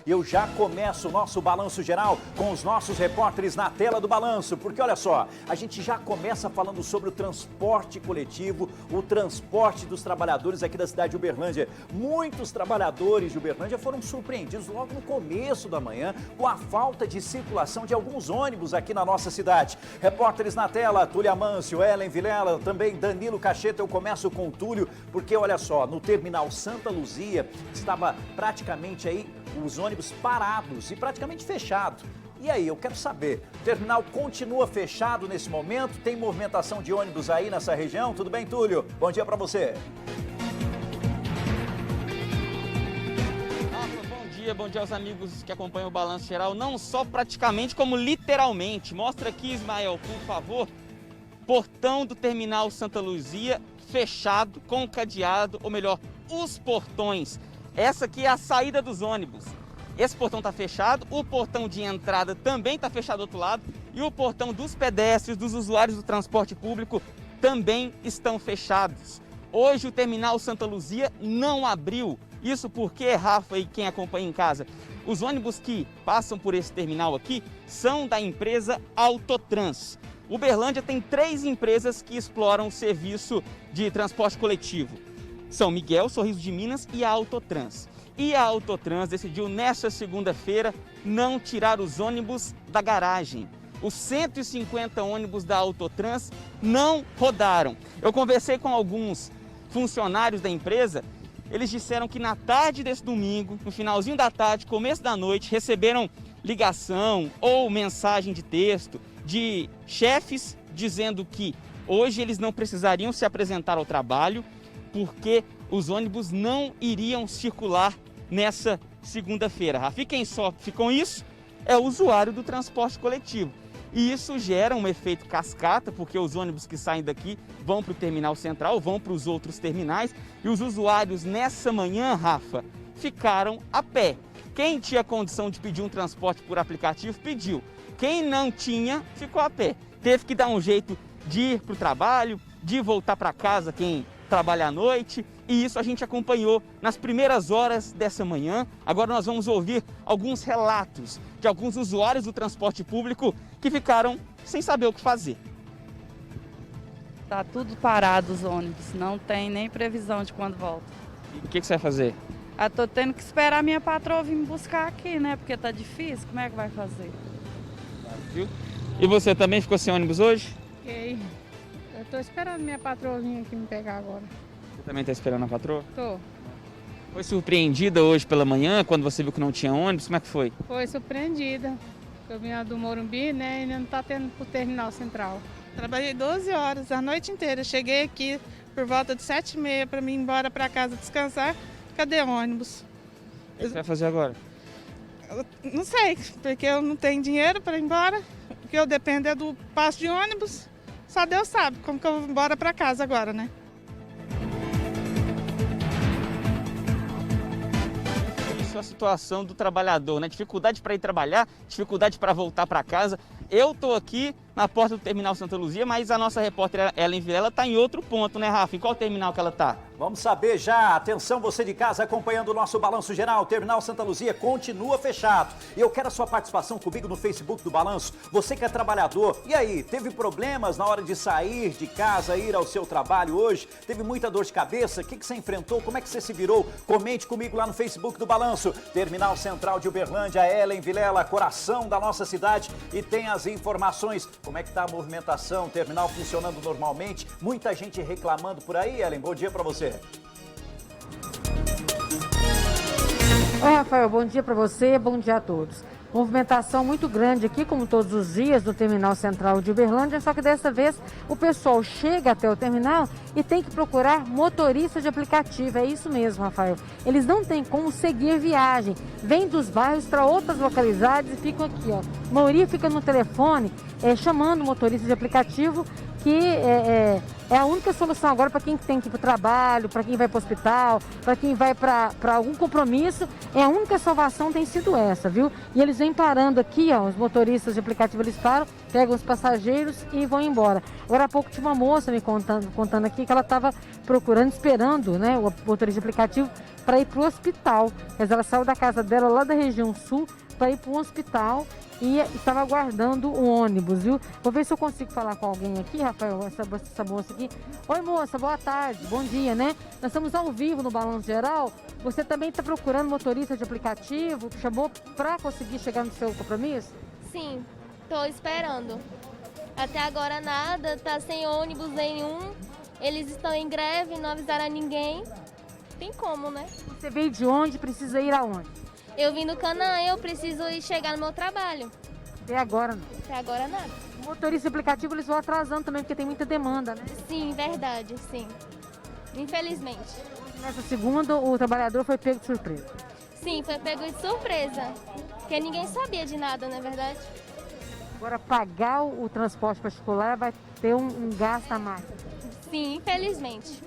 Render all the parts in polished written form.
Eu já começo o nosso balanço geral com os nossos repórteres na tela do balanço, porque olha só, a gente já começa falando sobre o transporte coletivo, o transporte dos trabalhadores aqui da cidade de Uberlândia. Muitos trabalhadores de Uberlândia foram surpreendidos logo no começo da manhã com a falta de circulação de alguns ônibus aqui na nossa cidade. Repórteres na tela, Túlia Mâncio, Ellen Vilela, também Danilo Cacheta. Eu começo com o Túlio, porque olha só, no terminal Santa Luzia estava praticamente aí os ônibus parados e praticamente fechado. E aí, eu quero saber, o terminal continua fechado nesse momento? Tem movimentação de ônibus aí nessa região? Tudo bem, Túlio? Bom dia para você. Bom dia aos amigos que acompanham o Balanço Geral, não só praticamente, como literalmente. Mostra aqui, Ismael, por favor, portão do terminal Santa Luzia fechado, com cadeado, ou melhor, os portões. Essa aqui é a saída dos ônibus. Esse portão está fechado, o portão de entrada também está fechado do outro lado e o portão dos pedestres, dos usuários do transporte público também estão fechados. Hoje o terminal Santa Luzia não abriu. Isso porque, Rafa e quem acompanha em casa, os ônibus que passam por esse terminal aqui são da empresa Autotrans. Uberlândia tem 3 empresas que exploram o serviço de transporte coletivo. São Miguel, Sorriso de Minas e a Autotrans. E a Autotrans decidiu nesta segunda-feira não tirar os ônibus da garagem. Os 150 ônibus da Autotrans não rodaram. Eu conversei com alguns funcionários da empresa. Eles disseram que na tarde desse domingo, no finalzinho da tarde, começo da noite, receberam ligação ou mensagem de texto de chefes dizendo que hoje eles não precisariam se apresentar ao trabalho porque os ônibus não iriam circular nessa segunda-feira. Rafa, e quem sofre com isso é o usuário do transporte coletivo. E isso gera um efeito cascata, porque os ônibus que saem daqui vão para o terminal central, vão para os outros terminais, e os usuários nessa manhã, Rafa, ficaram a pé. Quem tinha condição de pedir um transporte por aplicativo, pediu. Quem não tinha, ficou a pé. Teve que dar um jeito de ir para o trabalho, de voltar para casa quem trabalha à noite, e isso a gente acompanhou nas primeiras horas dessa manhã. Agora nós vamos ouvir alguns relatos de alguns usuários do transporte público que ficaram sem saber o que fazer. Tá tudo parado os ônibus, não tem nem previsão de quando volta. E o que você vai fazer? Eu tô tendo que esperar a minha patroa vir me buscar aqui, né? Porque tá difícil, como é que vai fazer? Viu? E você também ficou sem ônibus hoje? Fiquei. Eu tô esperando minha patroa vir aqui me pegar agora. Você também está esperando a patroa? Tô. Foi surpreendida hoje pela manhã, quando você viu que não tinha ônibus? Como é que foi? Foi surpreendida. Eu vim do Morumbi, né? E ainda não tá tendo pro terminal central. Trabalhei 12 horas, a noite inteira. Cheguei aqui por volta de 7h30 para mim ir embora para casa descansar. Cadê ônibus? O que você vai fazer agora? Eu não sei, porque eu não tenho dinheiro para ir embora. Porque eu dependo do passo de ônibus. Só Deus sabe como que eu vou embora para casa agora, né? Isso é a situação do trabalhador, né? Dificuldade para ir trabalhar, dificuldade para voltar para casa. Eu tô aqui na porta do terminal Santa Luzia, mas a nossa repórter Ellen Vilela está em outro ponto, né, Rafa? Em qual terminal que ela está? Vamos saber já. Atenção, você de casa acompanhando o nosso Balanço Geral. O terminal Santa Luzia continua fechado. E eu quero a sua participação comigo no Facebook do Balanço. Você que é trabalhador, e aí, teve problemas na hora de sair de casa, ir ao seu trabalho hoje? Teve muita dor de cabeça? O que você enfrentou? Como é que você se virou? Comente comigo lá no Facebook do Balanço. Terminal Central de Uberlândia, Ellen Vilela, coração da nossa cidade. E tem as informações. Como é que está a movimentação? Terminal funcionando normalmente? Muita gente reclamando por aí, Ellen. Bom dia para você. Oi, Rafael, bom dia para você, bom dia a todos. Movimentação muito grande aqui, como todos os dias, no terminal central de Uberlândia, só que dessa vez o pessoal chega até o terminal e tem que procurar motorista de aplicativo. É isso mesmo, Rafael. Eles não têm como seguir viagem. Vêm dos bairros para outras localidades e ficam aqui, ó. A maioria fica no telefone, chamando o motorista de aplicativo, que é a única solução agora para quem tem que ir para o trabalho, para quem vai para o hospital, para quem vai para algum compromisso. A única salvação tem sido essa, viu? E eles vêm parando aqui, ó, os motoristas de aplicativo, eles param, pegam os passageiros e vão embora. Agora há pouco tinha uma moça me contando aqui que ela estava procurando, esperando, né, o motorista de aplicativo para ir para o hospital. Mas ela saiu da casa dela lá da região sul para ir para um hospital e estava aguardando o ônibus, viu? Vou ver se eu consigo falar com alguém aqui, Rafael, essa moça aqui. Oi, moça, boa tarde, bom dia, né? Nós estamos ao vivo no Balanço Geral. Você também está procurando motorista de aplicativo? Chamou para conseguir chegar no seu compromisso? Sim, estou esperando. Até agora nada, tá sem ônibus nenhum. Eles estão em greve, não avisaram ninguém. Tem como, né? Você veio de onde? Precisa ir aonde? Eu vim do Canaã, eu preciso ir chegar no meu trabalho. Até agora não. Até agora nada. O motorista aplicativo eles vão atrasando também, porque tem muita demanda, né? Sim, verdade, sim. Infelizmente. Nessa segunda, o trabalhador foi pego de surpresa. Sim, foi pego de surpresa. Porque ninguém sabia de nada, não é verdade? Agora, pagar o transporte particular vai ter um gasto a mais. Sim, infelizmente.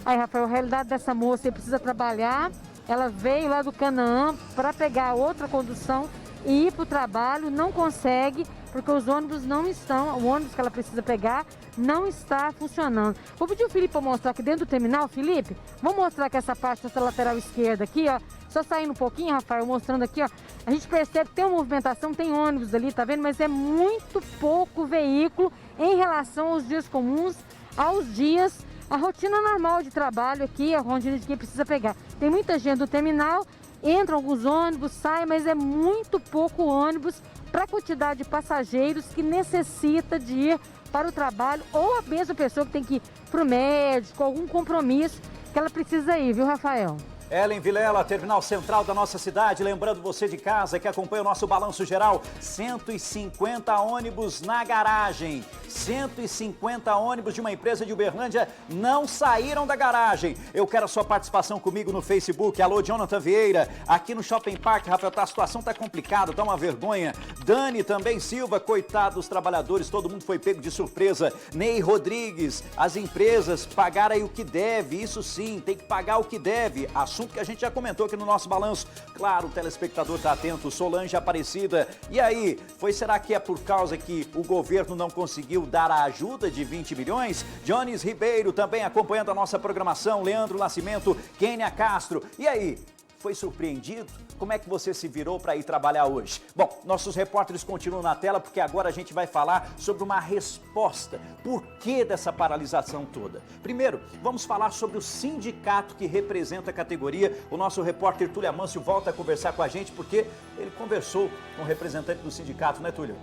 Aí, Rafael, a realidade dessa moça, precisa trabalhar. Ela veio lá do Canaã para pegar outra condução e ir para o trabalho, não consegue, porque os ônibus não estão, o ônibus que ela precisa pegar não está funcionando. Vou pedir o Felipe para mostrar aqui dentro do terminal, Felipe. Vamos mostrar aqui essa parte dessa lateral esquerda aqui, ó. Só saindo um pouquinho, Rafael, mostrando aqui, ó. A gente percebe que tem uma movimentação, tem ônibus ali, tá vendo? Mas é muito pouco veículo em relação aos dias comuns, aos dias, a rotina normal de trabalho aqui, a rotina de quem precisa pegar. Tem muita gente no terminal, entram alguns ônibus, saem, mas é muito pouco ônibus para a quantidade de passageiros que necessita de ir para o trabalho, ou a mesma pessoa que tem que ir para o médico, algum compromisso que ela precisa ir, viu, Rafael? Ellen Vilela, terminal central da nossa cidade. Lembrando você de casa que acompanha o nosso Balanço Geral, 150 ônibus na garagem. 150 ônibus de uma empresa de Uberlândia não saíram da garagem. Eu quero a sua participação comigo no Facebook. Alô, Jonathan Vieira. Aqui no Shopping Park, Rafael, a situação tá complicada, tá uma vergonha. Dani também Silva, coitado dos trabalhadores, todo mundo foi pego de surpresa. Ney Rodrigues, as empresas pagaram aí o que deve, isso sim, tem que pagar o que deve. Assunto que a gente já comentou aqui no nosso balanço. Claro, o telespectador está atento. Solange Aparecida. E aí, será que é por causa que o governo não conseguiu dar a ajuda de 20 milhões? Jones Ribeiro também acompanhando a nossa programação. Leandro Nascimento, Kênia Castro. E aí, foi surpreendido? Como é que você se virou para ir trabalhar hoje? Bom, nossos repórteres continuam na tela porque agora a gente vai falar sobre uma resposta. Por que dessa paralisação toda? Primeiro, vamos falar sobre o sindicato que representa a categoria. O nosso repórter Túlio Amâncio volta a conversar com a gente porque ele conversou com o representante do sindicato, né, Túlio?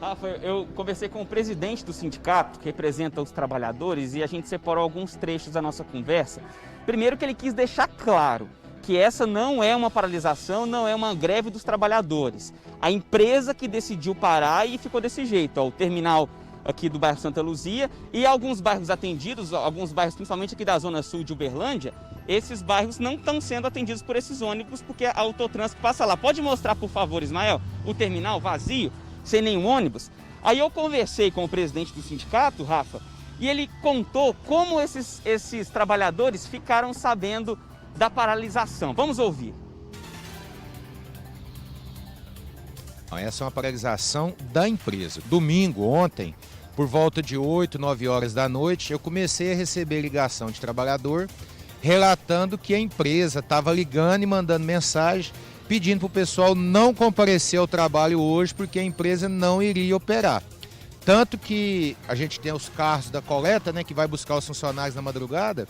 Rafa, eu conversei com o presidente do sindicato, que representa os trabalhadores, e a gente separou alguns trechos da nossa conversa. Primeiro que ele quis deixar claro que essa não é uma paralisação, não é uma greve dos trabalhadores. A empresa que decidiu parar e ficou desse jeito, ó, o terminal aqui do bairro Santa Luzia e alguns bairros atendidos, alguns bairros principalmente aqui da zona sul de Uberlândia, esses bairros não estão sendo atendidos por esses ônibus porque a Autotrans passa lá. Pode mostrar, por favor, Ismael, o terminal vazio, sem nenhum ônibus? Aí eu conversei com o presidente do sindicato, Rafa, e ele contou como esses trabalhadores ficaram sabendo da paralisação. Vamos ouvir. Essa é uma paralisação da empresa. Domingo, ontem, por volta de 8, 9 horas da noite, eu comecei a receber ligação de trabalhador relatando que a empresa estava ligando e mandando mensagem pedindo para o pessoal não comparecer ao trabalho hoje porque a empresa não iria operar. Tanto que a gente tem os carros da coleta, né, que vai buscar os funcionários na madrugada.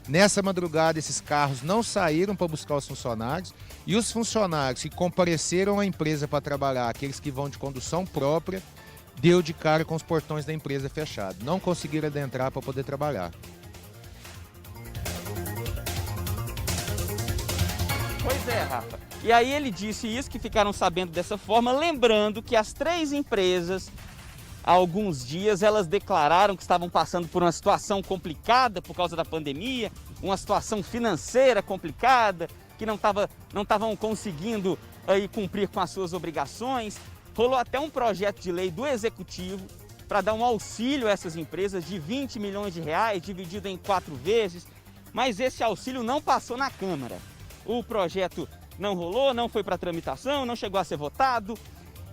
Nessa madrugada, esses carros não saíram para buscar os funcionários e os funcionários que compareceram à empresa para trabalhar, aqueles que vão de condução própria, deu de cara com os portões da empresa fechados. Não conseguiram adentrar para poder trabalhar. Pois é, Rafa. E aí ele disse isso, que ficaram sabendo dessa forma, lembrando que as 3 empresas, há alguns dias, elas declararam que estavam passando por uma situação complicada por causa da pandemia, uma situação financeira complicada, que não estavam conseguindo aí cumprir com as suas obrigações. Rolou até um projeto de lei do Executivo para dar um auxílio a essas empresas de 20 milhões de reais, dividido em 4 vezes, mas esse auxílio não passou na Câmara. O projeto não rolou, não foi para tramitação, não chegou a ser votado.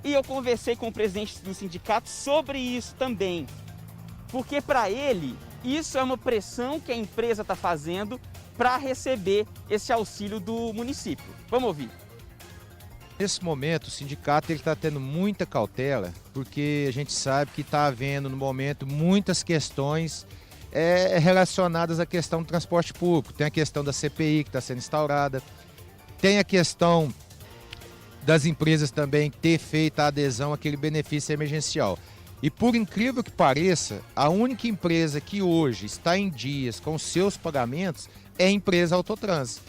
E eu conversei com o presidente do sindicato sobre isso também. Porque para ele, isso é uma pressão que a empresa está fazendo para receber esse auxílio do município. Vamos ouvir. Nesse momento, o sindicato está tendo muita cautela, porque a gente sabe que está havendo, no momento, muitas questões relacionadas à questão do transporte público. Tem a questão da CPI que está sendo instaurada, tem a questão das empresas também ter feito a adesão àquele benefício emergencial. E por incrível que pareça, a única empresa que hoje está em dias com seus pagamentos é a empresa Autotrans,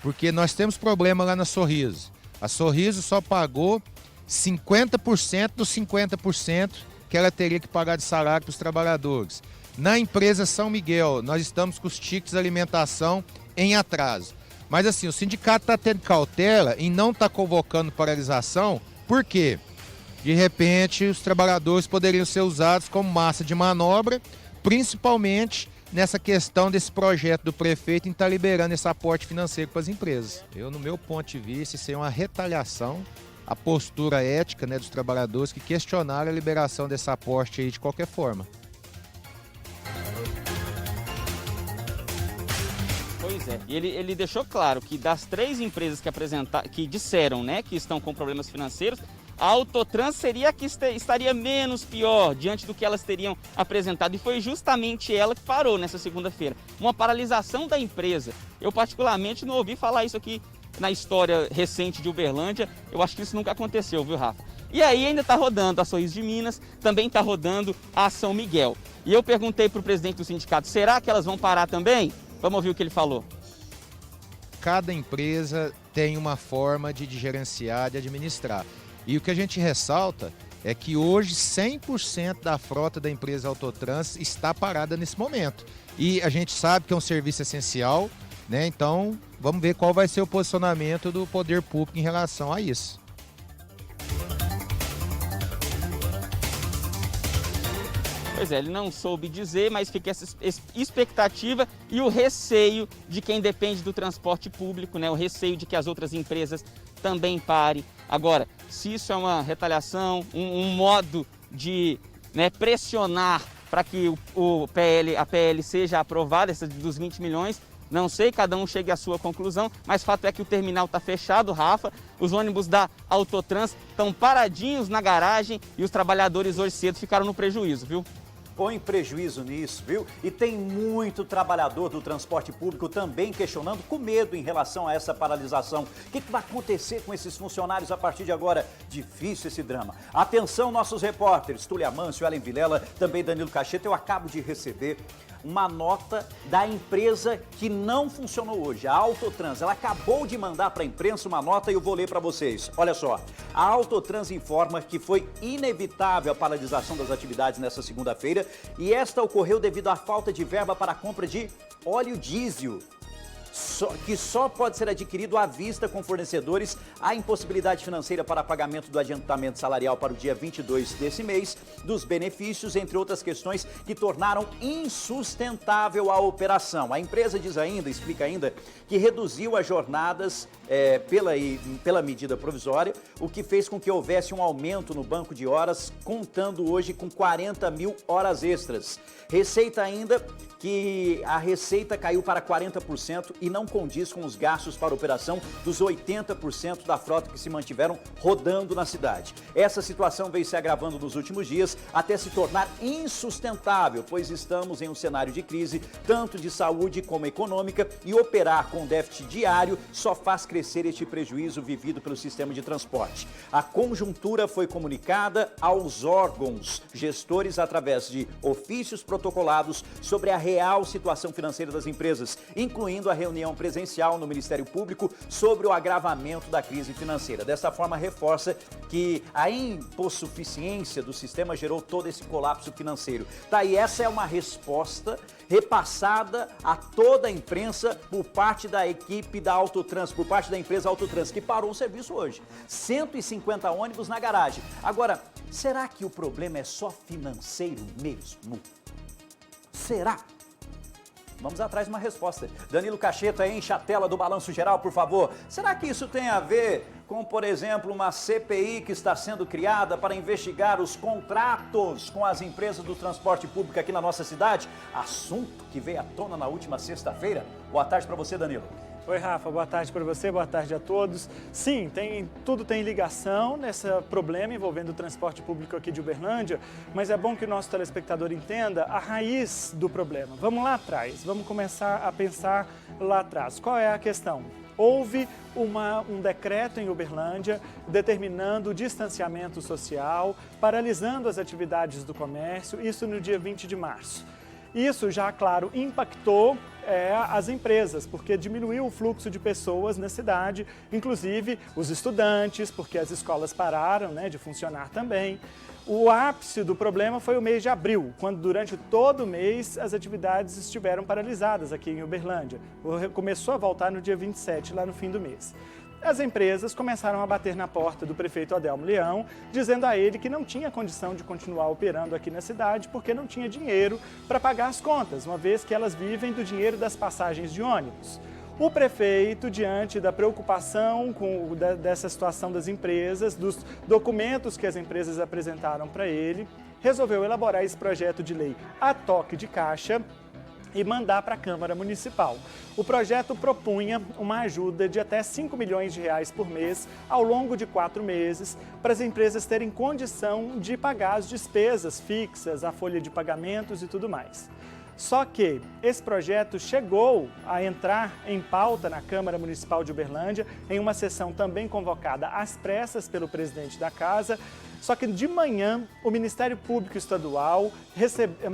porque nós temos problema lá na Sorriso. A Sorriso só pagou 50% dos 50% que ela teria que pagar de salário para os trabalhadores. Na empresa São Miguel, nós estamos com os tickets de alimentação em atraso. Mas assim, o sindicato está tendo cautela em não estar convocando paralisação, por quê? De repente, os trabalhadores poderiam ser usados como massa de manobra, principalmente nessa questão desse projeto do prefeito em estar liberando esse aporte financeiro para as empresas. No meu ponto de vista, isso é uma retaliação à postura ética, dos trabalhadores que questionaram a liberação desse aporte aí de qualquer forma. Pois é, e ele deixou claro que das 3 empresas que disseram, que estão com problemas financeiros, a Autotrans seria a que estaria menos pior diante do que elas teriam apresentado. E foi justamente ela que parou nessa segunda-feira. Uma paralisação da empresa. Eu particularmente não ouvi falar isso aqui na história recente de Uberlândia. Eu acho que isso nunca aconteceu, viu, Rafa? E aí ainda está rodando a Sorriso de Minas, também está rodando a São Miguel. E eu perguntei para o presidente do sindicato, será que elas vão parar também? Vamos ouvir o que ele falou. Cada empresa tem uma forma de gerenciar, de administrar. E o que a gente ressalta é que hoje 100% da frota da empresa Autotrans está parada nesse momento. E a gente sabe que é um serviço essencial, Então, vamos ver qual vai ser o posicionamento do poder público em relação a isso. Pois é, ele não soube dizer, mas fica essa expectativa e o receio de quem depende do transporte público, O receio de que as outras empresas também parem. Agora, se isso é uma retaliação, um modo de pressionar para que a PL seja aprovada, essa dos 20 milhões, não sei, cada um chegue à sua conclusão, mas fato é que o terminal está fechado, Rafa, os ônibus da Autotrans estão paradinhos na garagem e os trabalhadores hoje cedo ficaram no prejuízo, viu? Põe prejuízo nisso, viu? E tem muito trabalhador do transporte público também questionando, com medo em relação a essa paralisação. O que vai acontecer com esses funcionários a partir de agora? Difícil esse drama. Atenção, nossos repórteres, Túlia Mâncio, Ellen Vilela, também Danilo Cacheta. Eu acabo de receber uma nota da empresa que não funcionou hoje, a Autotrans. Ela acabou de mandar para a imprensa uma nota e eu vou ler para vocês. Olha só, a Autotrans informa que foi inevitável a paralisação das atividades nesta segunda-feira e esta ocorreu devido à falta de verba para a compra de óleo diesel, que só pode ser adquirido à vista com fornecedores, a impossibilidade financeira para pagamento do adiantamento salarial para o dia 22 desse mês, dos benefícios, entre outras questões que tornaram insustentável a operação. A empresa explica ainda, que reduziu as jornadas pela medida provisória, o que fez com que houvesse um aumento no banco de horas, contando hoje com 40 mil horas extras. Receita ainda que a receita caiu para 40% e não condiz com os gastos para a operação dos 80% da frota que se mantiveram rodando na cidade. Essa situação veio se agravando nos últimos dias até se tornar insustentável, pois estamos em um cenário de crise, tanto de saúde como econômica, e operar com déficit diário só faz crescer este prejuízo vivido pelo sistema de transporte. A conjuntura foi comunicada aos órgãos gestores através de ofícios protocolados sobre a real situação financeira das empresas, incluindo a reunião presencial no Ministério Público sobre o agravamento da crise financeira. Dessa forma, reforça que a impossuficiência do sistema gerou todo esse colapso financeiro. E essa é uma resposta repassada a toda a imprensa por parte da equipe da Autotrans, por parte da empresa Autotrans, que parou o serviço hoje. 150 ônibus na garagem. Agora, será que o problema é só financeiro mesmo? Será? Vamos atrás de uma resposta. Danilo Cacheta, enche a tela do Balanço Geral, por favor. Será que isso tem a ver com, por exemplo, uma CPI que está sendo criada para investigar os contratos com as empresas do transporte público aqui na nossa cidade? Assunto que veio à tona na última sexta-feira. Boa tarde para você, Danilo. Oi, Rafa, boa tarde para você, boa tarde a todos. Sim, tudo tem ligação nesse problema envolvendo o transporte público aqui de Uberlândia, mas é bom que o nosso telespectador entenda a raiz do problema. Vamos lá atrás, vamos começar a pensar lá atrás. Qual é a questão? Houve um decreto em Uberlândia determinando o distanciamento social, paralisando as atividades do comércio, isso no dia 20 de março. Isso já, claro, impactou as empresas, porque diminuiu o fluxo de pessoas na cidade, inclusive os estudantes, porque as escolas pararam, né, de funcionar também. O ápice do problema foi o mês de abril, quando durante todo o mês as atividades estiveram paralisadas aqui em Uberlândia. Começou a voltar no dia 27, lá no fim do mês. As empresas começaram a bater na porta do prefeito Adelmo Leão, dizendo a ele que não tinha condição de continuar operando aqui na cidade porque não tinha dinheiro para pagar as contas, uma vez que elas vivem do dinheiro das passagens de ônibus. O prefeito, diante da preocupação dessa situação das empresas, dos documentos que as empresas apresentaram para ele, resolveu elaborar esse projeto de lei a toque de caixa e mandar para a Câmara Municipal. O projeto propunha uma ajuda de até 5 milhões de reais por mês ao longo de 4 meses para as empresas terem condição de pagar as despesas fixas, a folha de pagamentos e tudo mais. Só que esse projeto chegou a entrar em pauta na Câmara Municipal de Uberlândia, em uma sessão também convocada às pressas pelo presidente da casa. Só que de manhã o Ministério Público Estadual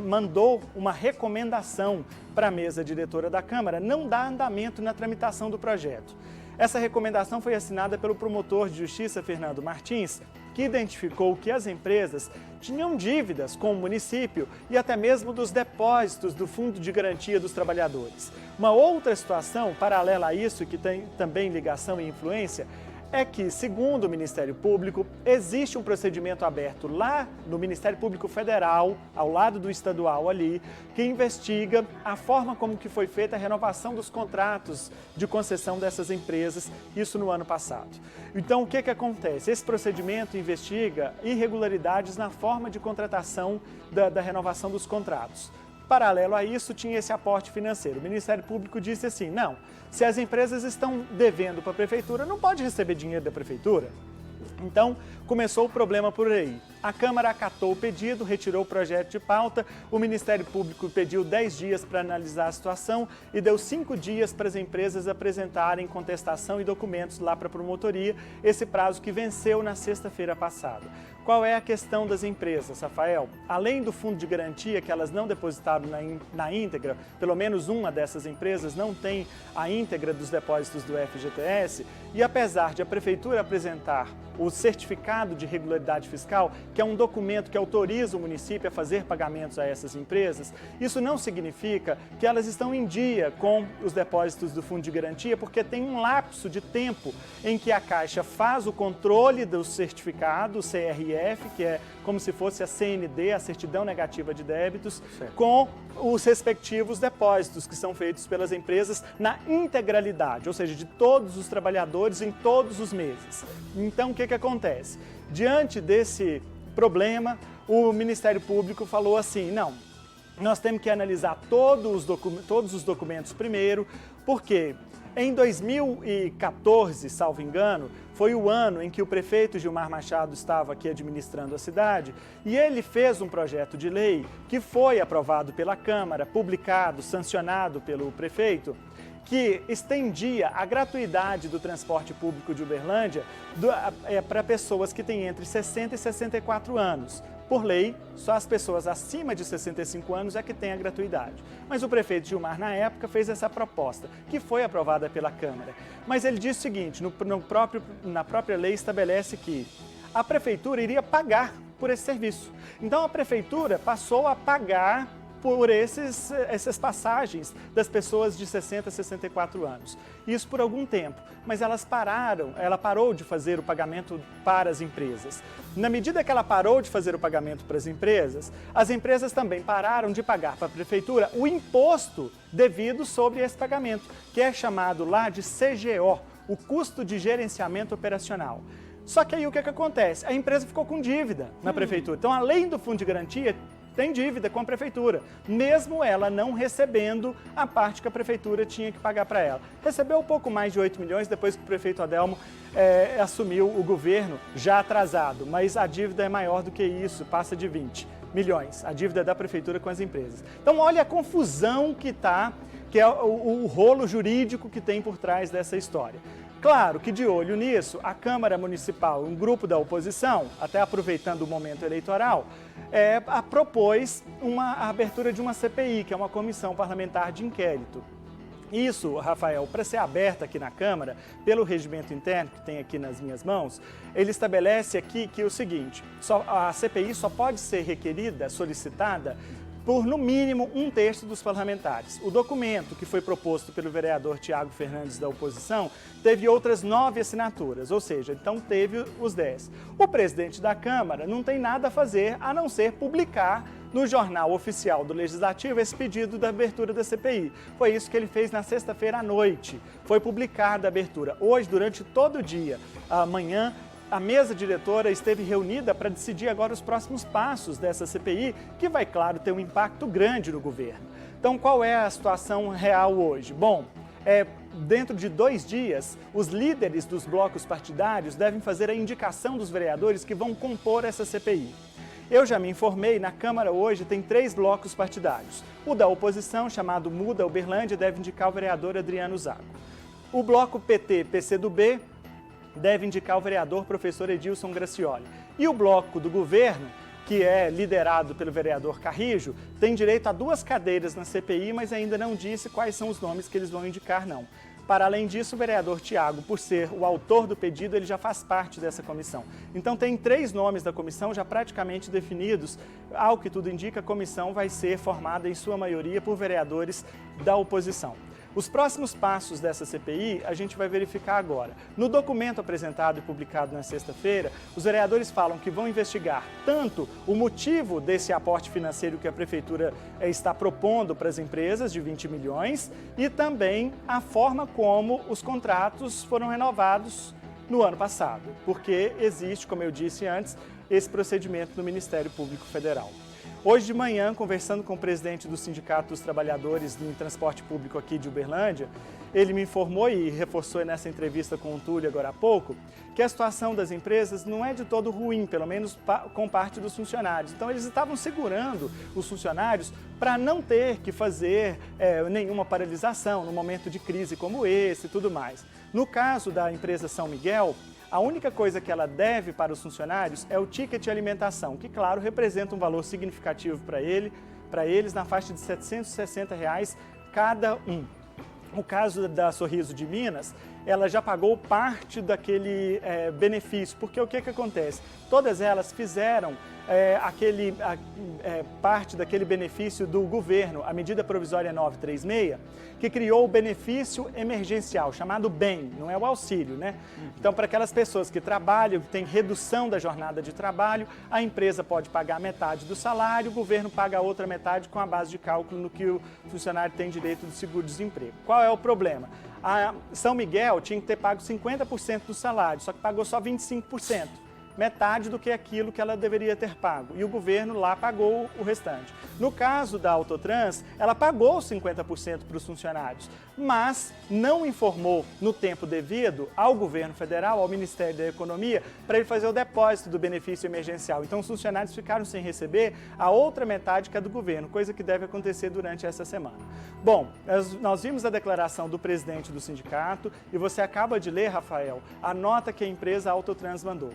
mandou uma recomendação para a mesa diretora da Câmara não dar andamento na tramitação do projeto. Essa recomendação foi assinada pelo promotor de justiça Fernando Martins, que identificou que as empresas tinham dívidas com o município e até mesmo dos depósitos do Fundo de Garantia dos Trabalhadores. Uma outra situação paralela a isso, que tem também ligação e influência, é que, segundo o Ministério Público, existe um procedimento aberto lá no Ministério Público Federal, ao lado do estadual ali, que investiga a forma como que foi feita a renovação dos contratos de concessão dessas empresas, isso no ano passado. Então, o que acontece? Esse procedimento investiga irregularidades na forma de contratação da renovação dos contratos. Paralelo a isso, tinha esse aporte financeiro. O Ministério Público disse assim, não, se as empresas estão devendo para a Prefeitura, não pode receber dinheiro da Prefeitura. Então, começou o problema por aí. A Câmara acatou o pedido, retirou o projeto de pauta, o Ministério Público pediu 10 dias para analisar a situação e deu 5 dias para as empresas apresentarem contestação e documentos lá para a promotoria, esse prazo que venceu na sexta-feira passada. Qual é a questão das empresas, Rafael? Além do fundo de garantia que elas não depositaram na íntegra, pelo menos uma dessas empresas não tem a íntegra dos depósitos do FGTS, e apesar de a Prefeitura apresentar o certificado de regularidade fiscal, que é um documento que autoriza o município a fazer pagamentos a essas empresas, isso não significa que elas estão em dia com os depósitos do fundo de garantia, porque tem um lapso de tempo em que a Caixa faz o controle do certificado, o CRF, que é como se fosse a CND, a Certidão Negativa de Débitos, certo, com os respectivos depósitos que são feitos pelas empresas na integralidade, ou seja, de todos os trabalhadores em todos os meses. Então, o que acontece? Diante desse problema, o Ministério Público falou assim, não, nós temos que analisar todos os documentos primeiro, porque em 2014, salvo engano, foi o ano em que o prefeito Gilmar Machado estava aqui administrando a cidade e ele fez um projeto de lei que foi aprovado pela Câmara, publicado, sancionado pelo prefeito, que estendia a gratuidade do transporte público de Uberlândia para pessoas que têm entre 60 e 64 anos. Por lei, só as pessoas acima de 65 anos é que têm a gratuidade. Mas o prefeito Gilmar, na época, fez essa proposta, que foi aprovada pela Câmara. Mas ele diz o seguinte, na própria lei estabelece que a Prefeitura iria pagar por esse serviço. Então a Prefeitura passou a pagar por essas passagens das pessoas de 60 a 64 anos. Isso por algum tempo, mas ela parou de fazer o pagamento para as empresas. Na medida que ela parou de fazer o pagamento para as empresas também pararam de pagar para a prefeitura o imposto devido sobre esse pagamento, que é chamado lá de CGO, o custo de gerenciamento operacional. Só que aí o que acontece? A empresa ficou com dívida na prefeitura. Então, além do fundo de garantia, tem dívida com a prefeitura, mesmo ela não recebendo a parte que a prefeitura tinha que pagar para ela. Recebeu um pouco mais de 8 milhões depois que o prefeito Adelmo assumiu o governo, já atrasado, mas a dívida é maior do que isso, passa de 20 milhões, a dívida da prefeitura com as empresas. Então olha a confusão que é o rolo jurídico que tem por trás dessa história. Claro que de olho nisso, a Câmara Municipal, um grupo da oposição, até aproveitando o momento eleitoral, propôs a abertura de uma CPI, que é uma comissão parlamentar de inquérito. Isso, Rafael, para ser aberta aqui na Câmara, pelo regimento interno que tem aqui nas minhas mãos, ele estabelece aqui que é o seguinte, a CPI só pode ser requerida, solicitada, por no mínimo 1/3 dos parlamentares. O documento que foi proposto pelo vereador Tiago Fernandes da oposição teve outras 9 assinaturas, ou seja, então teve os 10. O presidente da Câmara não tem nada a fazer a não ser publicar no Jornal Oficial do Legislativo esse pedido da abertura da CPI. Foi isso que ele fez na sexta-feira à noite. Foi publicada a abertura. Hoje, durante todo o dia, amanhã, a mesa diretora esteve reunida para decidir agora os próximos passos dessa CPI, que vai, claro, ter um impacto grande no governo. Então, qual é a situação real hoje? Bom, dentro de 2 dias, os líderes dos blocos partidários devem fazer a indicação dos vereadores que vão compor essa CPI. Eu já me informei, na Câmara hoje tem 3 blocos partidários. O da oposição, chamado Muda Uberlândia, deve indicar o vereador Adriano Zago. O bloco PT-PCdoB deve indicar o vereador professor Edilson Gracioli. E o bloco do governo, que é liderado pelo vereador Carrijo, tem direito a 2 cadeiras na CPI, mas ainda não disse quais são os nomes que eles vão indicar, não. Para além disso, o vereador Tiago, por ser o autor do pedido, ele já faz parte dessa comissão. Então tem 3 nomes da comissão já praticamente definidos. Ao que tudo indica, a comissão vai ser formada em sua maioria por vereadores da oposição. Os próximos passos dessa CPI a gente vai verificar agora. No documento apresentado e publicado na sexta-feira, os vereadores falam que vão investigar tanto o motivo desse aporte financeiro que a Prefeitura está propondo para as empresas de 20 milhões e também a forma como os contratos foram renovados no ano passado, porque existe, como eu disse antes, esse procedimento no Ministério Público Federal. Hoje de manhã, conversando com o presidente do Sindicato dos Trabalhadores em Transporte Público aqui de Uberlândia, ele me informou e reforçou nessa entrevista com o Túlio agora há pouco, que a situação das empresas não é de todo ruim, pelo menos com parte dos funcionários. Então eles estavam segurando os funcionários para não ter que fazer nenhuma paralisação num momento de crise como esse e tudo mais. No caso da empresa São Miguel, a única coisa que ela deve para os funcionários é o ticket de alimentação, que, claro, representa um valor significativo para eles, na faixa de R$ 760 cada um. No caso da Sorriso de Minas, ela já pagou parte daquele benefício, porque o que acontece? Todas elas fizeram parte daquele benefício do governo, a medida provisória 936, que criou o benefício emergencial, chamado BEM, não é o auxílio, né? Então, para aquelas pessoas que trabalham, que têm redução da jornada de trabalho, a empresa pode pagar metade do salário, o governo paga a outra metade com a base de cálculo no que o funcionário tem direito do seguro-desemprego. Qual é o problema? A São Miguel tinha que ter pago 50% do salário, só que pagou só 25%. Metade do que aquilo que ela deveria ter pago. E o governo lá pagou o restante. No caso da Autotrans, ela pagou 50% para os funcionários, mas não informou no tempo devido ao governo federal, ao Ministério da Economia, para ele fazer o depósito do benefício emergencial. Então os funcionários ficaram sem receber a outra metade que é do governo, coisa que deve acontecer durante essa semana. Bom, nós vimos a declaração do presidente do sindicato e você acaba de ler, Rafael, a nota que a empresa Autotrans mandou.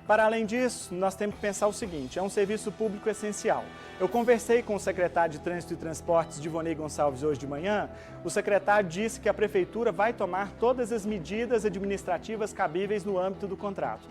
Para além disso, nós temos que pensar o seguinte, é um serviço público essencial. Eu conversei com o secretário de Trânsito e Transportes, Divonei Gonçalves, hoje de manhã. O secretário disse que a prefeitura vai tomar todas as medidas administrativas cabíveis no âmbito do contrato.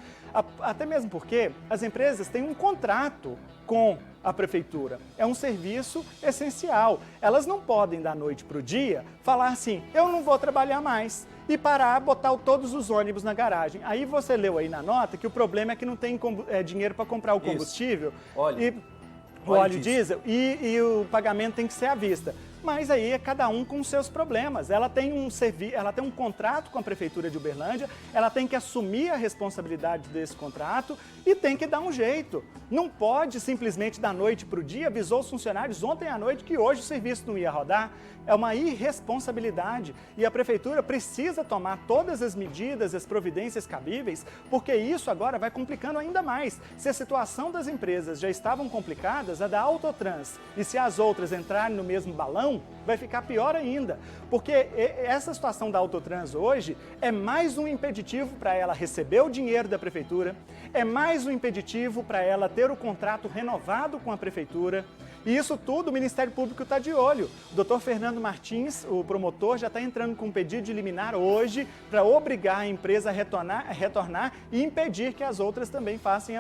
Até mesmo porque as empresas têm um contrato com a prefeitura. É um serviço essencial. Elas não podem, da noite para o dia, falar assim, eu não vou trabalhar mais, e parar, botar todos os ônibus na garagem. Aí você leu aí na nota que o problema é que não tem dinheiro para comprar o combustível, o óleo diesel, e o pagamento tem que ser à vista. Mas aí é cada um com os seus problemas. Ela tem um contrato com a Prefeitura de Uberlândia, ela tem que assumir a responsabilidade desse contrato e tem que dar um jeito. Não pode simplesmente da noite para o dia, avisou os funcionários ontem à noite que hoje o serviço não ia rodar. É uma irresponsabilidade e a Prefeitura precisa tomar todas as medidas, as providências cabíveis, porque isso agora vai complicando ainda mais. Se a situação das empresas já estavam complicadas, a da Autotrans, e se as outras entrarem no mesmo balão, vai ficar pior ainda. Porque essa situação da Autotrans hoje é mais um impeditivo para ela receber o dinheiro da Prefeitura, é mais um impeditivo para ela ter o contrato renovado com a Prefeitura. E isso tudo o Ministério Público está de olho. O doutor Fernando Martins, o promotor, já está entrando com um pedido de liminar hoje para obrigar a empresa a retornar e impedir que as outras também façam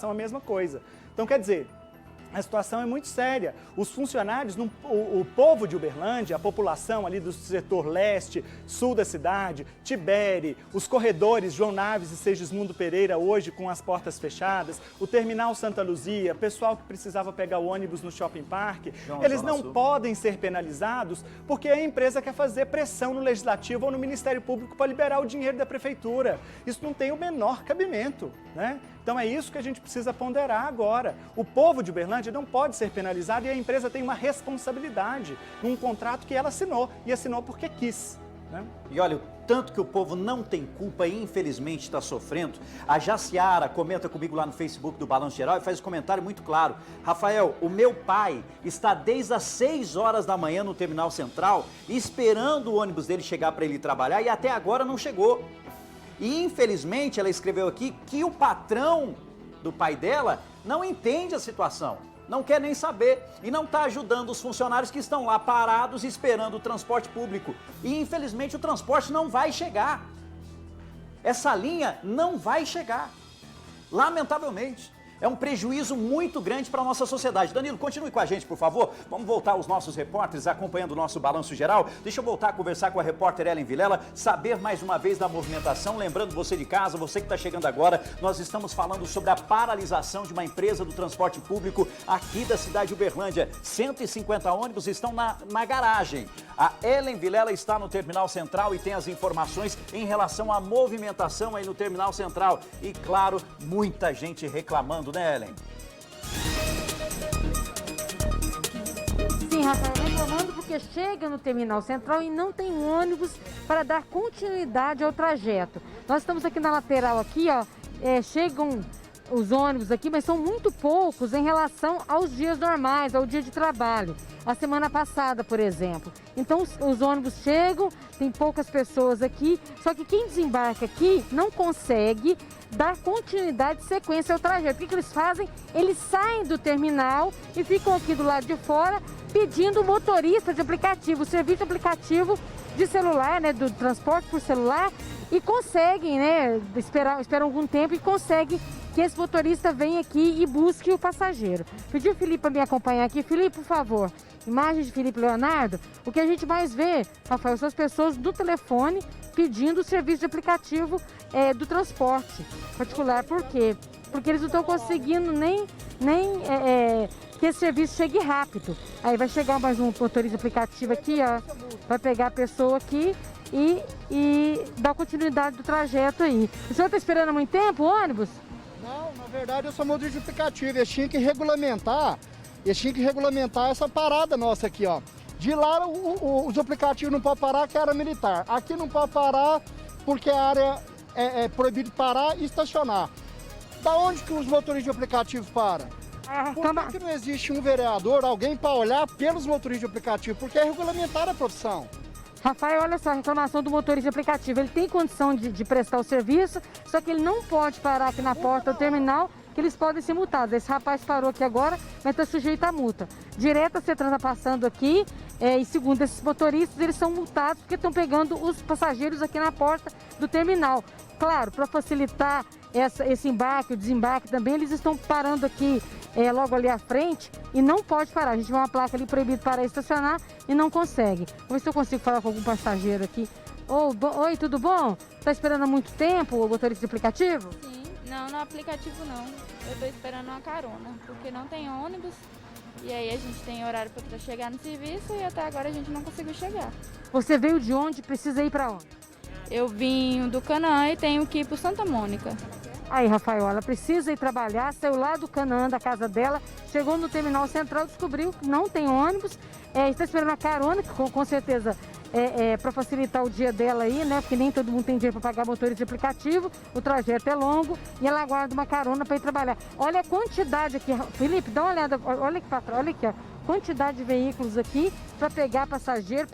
a mesma coisa. Então, quer dizer, a situação é muito séria. Os funcionários, o povo de Uberlândia, a população ali do setor leste, sul da cidade, Tibere, os corredores João Naves e Segismundo Pereira hoje com as portas fechadas, o terminal Santa Luzia, pessoal que precisava pegar o ônibus no Shopping Park, eles não podem ser penalizados porque a empresa quer fazer pressão no Legislativo ou no Ministério Público para liberar o dinheiro da Prefeitura. Isso não tem o menor cabimento, né? Então é isso que a gente precisa ponderar agora. O povo de Uberlândia não pode ser penalizado e a empresa tem uma responsabilidade num contrato que ela assinou, e assinou porque quis, né? E olha, o tanto que o povo não tem culpa e infelizmente está sofrendo. A Jaciara comenta comigo lá no Facebook do Balanço Geral e faz um comentário muito claro. Rafael, o meu pai está desde as 6 horas da manhã no Terminal Central esperando o ônibus dele chegar para ele trabalhar e até agora não chegou. E infelizmente ela escreveu aqui que o patrão do pai dela não entende a situação, não quer nem saber e não está ajudando os funcionários que estão lá parados esperando o transporte público. E infelizmente o transporte não vai chegar. Essa linha não vai chegar, lamentavelmente. É um prejuízo muito grande para a nossa sociedade. Danilo, continue com a gente, por favor. Vamos voltar aos nossos repórteres acompanhando o nosso Balanço Geral. Deixa eu voltar a conversar com a repórter Ellen Vilela, saber mais uma vez da movimentação. Lembrando você de casa, você que está chegando agora, nós estamos falando sobre a paralisação de uma empresa do transporte público aqui da cidade de Uberlândia. 150 ônibus estão na garagem. A Ellen Vilela está no Terminal Central e tem as informações em relação à movimentação aí no Terminal Central. E, claro, muita gente reclamando, né, Ellen? Sim, Rafael, reclamando porque chega no Terminal Central e não tem ônibus para dar continuidade ao trajeto. Nós estamos aqui na lateral, aqui, ó, chegam os ônibus aqui, mas são muito poucos em relação aos dias normais, ao dia de trabalho. A semana passada, por exemplo. Então, os ônibus chegam, tem poucas pessoas aqui, só que quem desembarca aqui não consegue dar continuidade e sequência ao trajeto. O que eles fazem? Eles saem do terminal e ficam aqui do lado de fora pedindo motorista de aplicativo, o serviço aplicativo de celular, né, do transporte por celular, e conseguem, né, esperam algum tempo e conseguem que esse motorista venha aqui e busque o passageiro. Pedi o Felipe para me acompanhar aqui. Felipe, por favor, imagens de Felipe Leonardo. O que a gente mais vê, Rafael, são as pessoas do telefone pedindo o serviço de aplicativo do transporte particular. Por quê? Porque eles não estão conseguindo nem que esse serviço chegue rápido. Aí vai chegar mais um motorista aplicativo aqui, ó, vai pegar a pessoa aqui e dar continuidade do trajeto aí. O senhor está esperando há muito tempo o ônibus? Não, na verdade eu sou motorista de aplicativo. Eles tinham que regulamentar essa parada nossa aqui, ó. De lá os aplicativos não podem parar, que é área militar. Aqui não pode parar porque a área é proibido parar e estacionar. Da onde que os motoristas de aplicativo param? Por que não existe um vereador, alguém para olhar pelos motoristas de aplicativo? Porque é regulamentar a profissão. Rafael, olha só, a reclamação do motorista de aplicativo. Ele tem condição de prestar o serviço, só que ele não pode parar aqui na porta do terminal, que eles podem ser multados. Esse rapaz parou aqui agora, mas está sujeito à multa. Direto a Cetran está passando aqui, e segundo esses motoristas, eles são multados porque estão pegando os passageiros aqui na porta do terminal. Claro, para facilitar esse embarque, o desembarque também, eles estão parando aqui logo ali à frente e não pode parar. A gente vê uma placa ali proibido parar e estacionar e não consegue. Vou ver se eu consigo falar com algum passageiro aqui. Oi, tudo bom? Está esperando há muito tempo o motorista de aplicativo? Sim, não, no aplicativo não. Eu estou esperando uma carona, porque não tem ônibus. E aí a gente tem horário para chegar no serviço e até agora a gente não conseguiu chegar. Você veio de onde? Precisa ir para onde? Eu vim do Canaã e tenho que ir para Santa Mônica. Aí, Rafael, ela precisa ir trabalhar, saiu lá do Canaã, da casa dela, chegou no terminal central, descobriu que não tem ônibus, está esperando a carona, que com certeza para facilitar o dia dela aí, né? Porque nem todo mundo tem dinheiro para pagar motorista de aplicativo, o trajeto é longo e ela aguarda uma carona para ir trabalhar. Olha a quantidade aqui, Felipe, dá uma olhada, olha aqui para trás, olha aqui, ó, quantidade de veículos aqui para pegar passageiro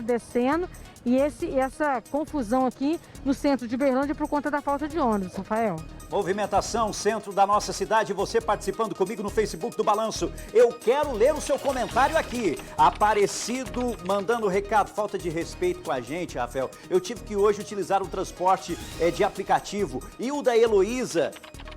descendo. E essa confusão aqui no centro de Uberlândia por conta da falta de ônibus, Rafael. Movimentação, centro da nossa cidade, você participando comigo no Facebook do Balanço. Eu quero ler o seu comentário aqui. Aparecido mandando recado, falta de respeito com a gente, Rafael. Eu tive que hoje utilizar um transporte de aplicativo. E o da Heloísa,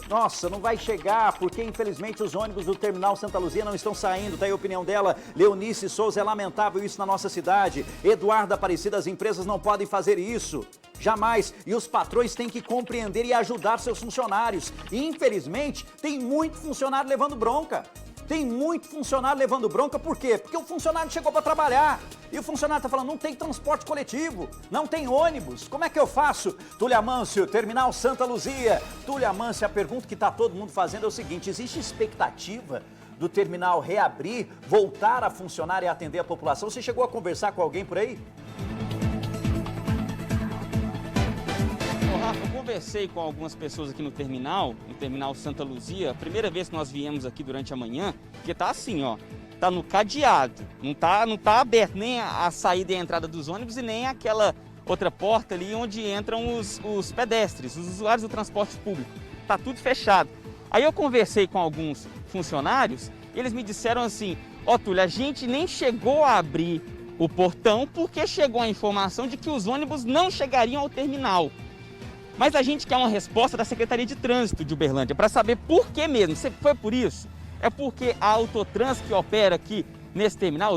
nossa, não vai chegar, porque infelizmente os ônibus do Terminal Santa Luzia não estão saindo, tá aí a opinião dela. Leonice Souza, é lamentável isso na nossa cidade. Eduardo Aparecida, as empresas não podem fazer isso. Jamais. E os patrões têm que compreender e ajudar seus funcionários. E infelizmente tem muito funcionário levando bronca. Tem muito funcionário levando bronca, por quê? Porque o funcionário chegou para trabalhar e o funcionário está falando, não tem transporte coletivo, não tem ônibus, como é que eu faço? Túlia Amâncio, Terminal Santa Luzia. Túlia Amâncio, a pergunta que está todo mundo fazendo é o seguinte, existe expectativa do terminal reabrir, voltar a funcionar e atender a população? Você chegou a conversar com alguém por aí? Rafa, eu conversei com algumas pessoas aqui no terminal Santa Luzia, a primeira vez que nós viemos aqui durante a manhã, porque tá assim, ó, tá no cadeado, não tá aberto nem a saída e a entrada dos ônibus e nem aquela outra porta ali onde entram os pedestres, os usuários do transporte público, tá tudo fechado. Aí eu conversei com alguns funcionários e eles me disseram assim, ó Túlio, a gente nem chegou a abrir o portão porque chegou a informação de que os ônibus não chegariam ao terminal. Mas a gente quer uma resposta da Secretaria de Trânsito de Uberlândia para saber por que mesmo. Foi por isso? É porque a Autotrans que opera aqui nesse terminal,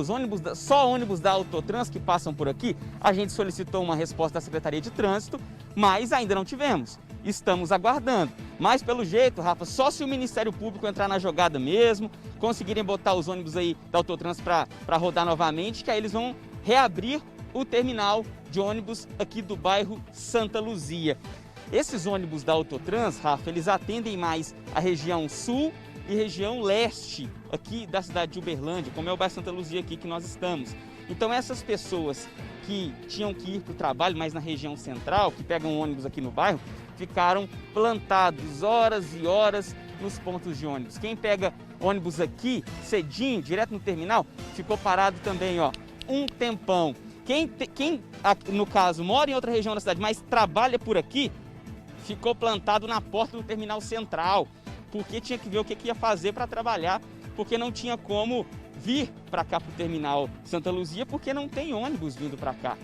só ônibus da Autotrans que passam por aqui, a gente solicitou uma resposta da Secretaria de Trânsito, mas ainda não tivemos. Estamos aguardando. Mas pelo jeito, Rafa, só se o Ministério Público entrar na jogada mesmo, conseguirem botar os ônibus aí da Autotrans para rodar novamente, que aí eles vão reabrir o terminal de ônibus aqui do bairro Santa Luzia. Esses ônibus da Autotrans, Rafa, eles atendem mais a região sul e região leste aqui da cidade de Uberlândia, como é o bairro Santa Luzia aqui que nós estamos. Então essas pessoas que tinham que ir para o trabalho, mas na região central, que pegam ônibus aqui no bairro, ficaram plantados horas e horas nos pontos de ônibus. Quem pega ônibus aqui cedinho, direto no terminal, ficou parado também, ó, um tempão. Quem, no caso, mora em outra região da cidade, mas trabalha por aqui, ficou plantado na porta do terminal central, porque tinha que ver o que ia fazer para trabalhar, porque não tinha como vir para cá para o terminal Santa Luzia, porque não tem ônibus vindo para cá.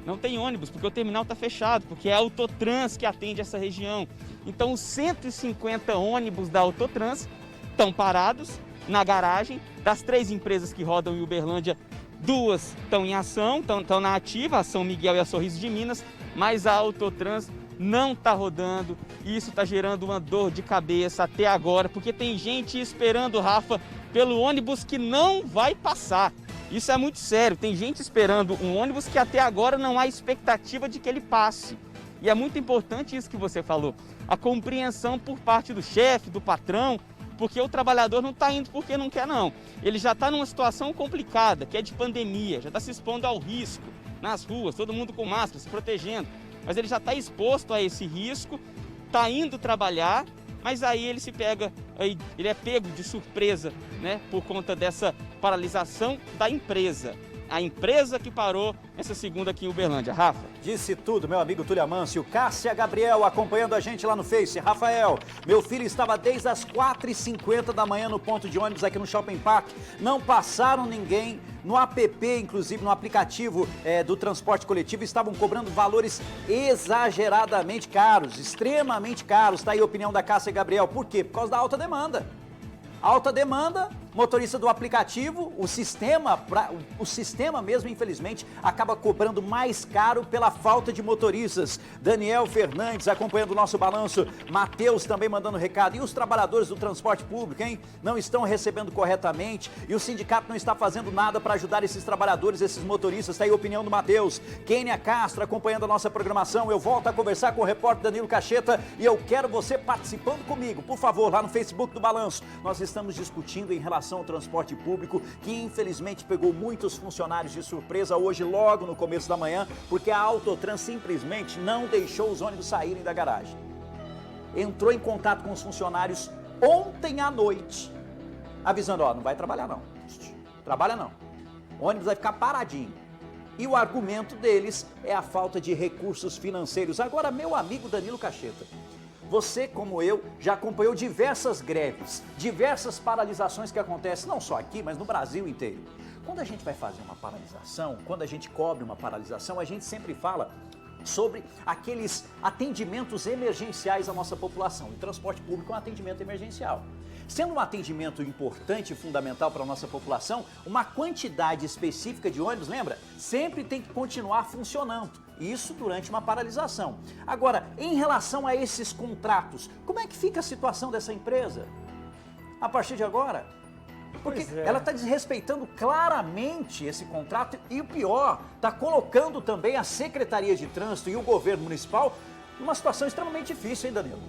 Não tem ônibus, porque o terminal está fechado, porque é a Autotrans que atende essa região. Então os 150 ônibus da Autotrans estão parados na garagem das 3 empresas que rodam em Uberlândia. 2 estão em ação, estão na ativa, a São Miguel e a Sorriso de Minas, mas a Autotrans não está rodando e isso está gerando uma dor de cabeça até agora, porque tem gente esperando, Rafa, pelo ônibus que não vai passar. Isso é muito sério, tem gente esperando um ônibus que até agora não há expectativa de que ele passe. E é muito importante isso que você falou, a compreensão por parte do chefe, do patrão, porque o trabalhador não está indo porque não quer não. Ele já está numa situação complicada, que é de pandemia, já está se expondo ao risco nas ruas, todo mundo com máscara, se protegendo. Mas ele já está exposto a esse risco, está indo trabalhar, mas aí ele ele é pego de surpresa, né, por conta dessa paralisação da empresa. a empresa que parou essa segunda aqui em Uberlândia. Rafa. Disse tudo, meu amigo Túlio Amâncio. Cássia Gabriel acompanhando a gente lá no Face. Rafael, meu filho estava desde as 4h50 da manhã no ponto de ônibus aqui no Shopping Park. Não passaram ninguém. No app, inclusive no aplicativo do transporte coletivo, estavam cobrando valores exageradamente caros, extremamente caros. Está aí a opinião da Cássia Gabriel. Por quê? Por causa da alta demanda. Alta demanda, motorista do aplicativo, o sistema mesmo, infelizmente, acaba cobrando mais caro pela falta de motoristas. Daniel Fernandes acompanhando o nosso balanço, Matheus também mandando recado. E os trabalhadores do transporte público, hein? Não estão recebendo corretamente e o sindicato não está fazendo nada para ajudar esses trabalhadores, esses motoristas. Está aí a opinião do Matheus. Kênia Castro acompanhando a nossa programação. Eu volto a conversar com o repórter Danilo Cacheta e eu quero você participando comigo, por favor, lá no Facebook do Balanço. Nós estamos discutindo em relação ao transporte público, que infelizmente pegou muitos funcionários de surpresa hoje, logo no começo da manhã, porque a Autotrans simplesmente não deixou os ônibus saírem da garagem. Entrou em contato com os funcionários ontem à noite, avisando, ó, não vai trabalhar não, trabalha não, o ônibus vai ficar paradinho. E o argumento deles é a falta de recursos financeiros. Agora, meu amigo Danilo Cacheta, você, como eu, já acompanhou diversas greves, diversas paralisações que acontecem, não só aqui, mas no Brasil inteiro. Quando a gente vai fazer uma paralisação, quando a gente cobre uma paralisação, a gente sempre fala sobre aqueles atendimentos emergenciais à nossa população. O transporte público é um atendimento emergencial. Sendo um atendimento importante e fundamental para a nossa população, uma quantidade específica de ônibus, lembra? Sempre tem que continuar funcionando. Isso durante uma paralisação. Agora, em relação a esses contratos, como é que fica a situação dessa empresa a partir de agora? Porque ela está desrespeitando claramente esse contrato e o pior, está colocando também a Secretaria de Trânsito e o governo municipal numa situação extremamente difícil, hein, Danilo?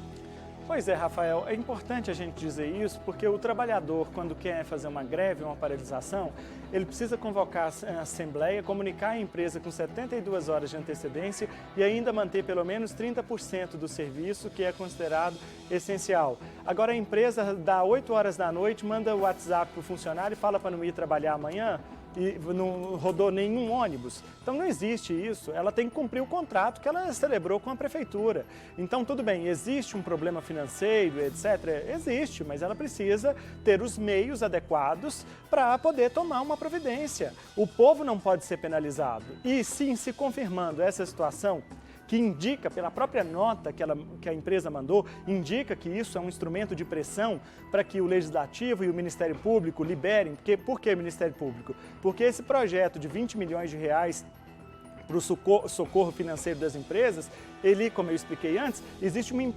Pois é, Rafael, é importante a gente dizer isso porque o trabalhador, quando quer fazer uma greve, uma paralisação, ele precisa convocar a assembleia, comunicar a empresa com 72 horas de antecedência e ainda manter pelo menos 30% do serviço, que é considerado essencial. Agora a empresa dá 8 horas da noite, manda o WhatsApp para o funcionário e fala para não ir trabalhar amanhã, e não rodou nenhum ônibus. Então não existe isso, ela tem que cumprir o contrato que ela celebrou com a prefeitura. Então tudo bem, existe um problema financeiro, etc. Existe, mas ela precisa ter os meios adequados para poder tomar uma providência. O povo não pode ser penalizado. E sim, se confirmando essa situação, que indica, pela própria nota que a empresa mandou, indica que isso é um instrumento de pressão para que o Legislativo e o Ministério Público liberem. Por que o Ministério Público? Porque esse projeto de 20 milhões de reais para o socorro financeiro das empresas, ele, como eu expliquei antes, existe um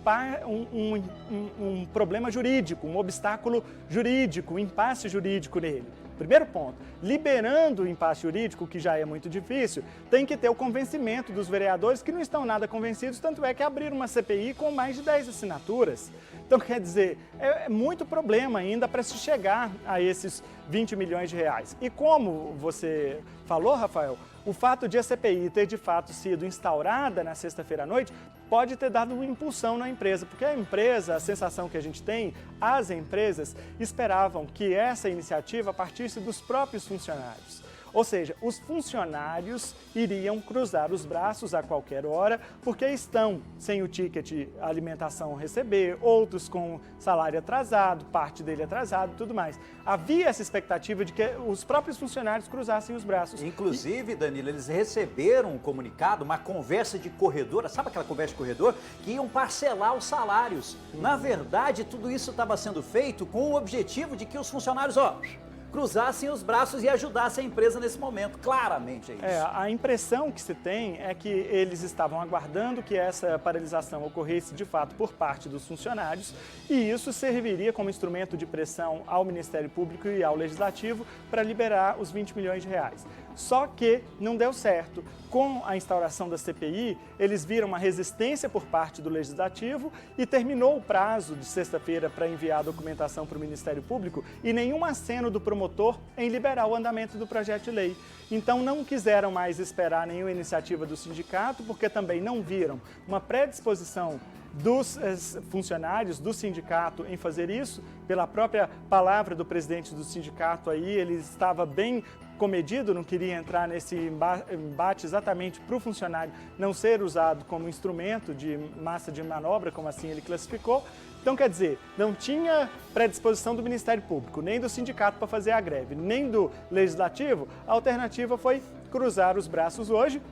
problema jurídico, um obstáculo jurídico, um impasse jurídico nele. Primeiro ponto, liberando o impasse jurídico, que já é muito difícil, tem que ter o convencimento dos vereadores que não estão nada convencidos, tanto é que abriram uma CPI com mais de 10 assinaturas. Então, quer dizer, é muito problema ainda para se chegar a esses 20 milhões de reais. E como você falou, Rafael, o fato de a CPI ter de fato sido instaurada na sexta-feira à noite pode ter dado uma impulsão na empresa, porque a empresa, a sensação que a gente tem, as empresas esperavam que essa iniciativa partisse dos próprios funcionários. Ou seja, os funcionários iriam cruzar os braços a qualquer hora, porque estão sem o ticket alimentação receber, outros com salário atrasado, parte dele atrasado e tudo mais. Havia essa expectativa de que os próprios funcionários cruzassem os braços. Inclusive, Danilo, eles receberam um comunicado, uma conversa de corredor, sabe aquela conversa de corredor? Que iam parcelar os salários. Na verdade, tudo isso estava sendo feito com o objetivo de que os funcionários, cruzassem os braços e ajudassem a empresa nesse momento. Claramente é isso. A impressão que se tem é que eles estavam aguardando que essa paralisação ocorresse de fato por parte dos funcionários e isso serviria como instrumento de pressão ao Ministério Público e ao Legislativo para liberar os 20 milhões de reais. Só que não deu certo. Com a instauração da CPI, eles viram uma resistência por parte do Legislativo e terminou o prazo de sexta-feira para enviar a documentação para o Ministério Público e nenhum aceno do promotor em liberar o andamento do projeto de lei. Então não quiseram mais esperar nenhuma iniciativa do sindicato, porque também não viram uma predisposição dos funcionários do sindicato em fazer isso. Pela própria palavra do presidente do sindicato aí, ele estava bem comedido, não queria entrar nesse embate exatamente para o funcionário não ser usado como instrumento de massa de manobra, como assim ele classificou. Então, quer dizer, não tinha predisposição do Ministério Público, nem do sindicato para fazer a greve, nem do Legislativo. A alternativa foi cruzar os braços hoje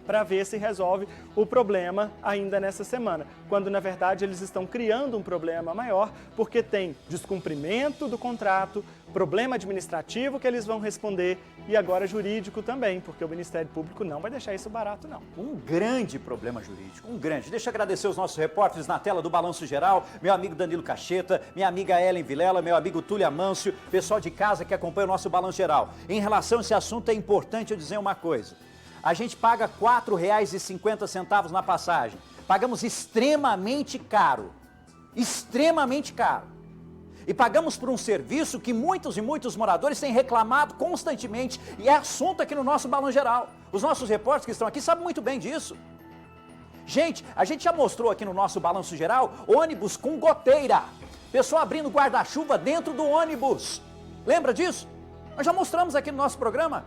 para ver se resolve o problema ainda nessa semana, quando na verdade eles estão criando um problema maior, porque tem descumprimento do contrato, problema administrativo que eles vão responder e agora jurídico também, porque o Ministério Público não vai deixar isso barato não. Um grande problema jurídico, um grande. Deixa eu agradecer os nossos repórteres na tela do Balanço Geral, meu amigo Danilo Cacheta, minha amiga Ellen Vilela, meu amigo Túlio Amâncio, pessoal de casa que acompanha o nosso Balanço Geral. Em relação a esse assunto é importante eu dizer uma coisa. A gente paga R$ 4,50 na passagem. Pagamos extremamente caro. Extremamente caro. E pagamos por um serviço que muitos e muitos moradores têm reclamado constantemente. E é assunto aqui no nosso Balanço Geral. Os nossos repórteres que estão aqui sabem muito bem disso. Gente, a gente já mostrou aqui no nosso Balanço Geral ônibus com goteira. Pessoal abrindo guarda-chuva dentro do ônibus. Lembra disso? Nós já mostramos aqui no nosso programa.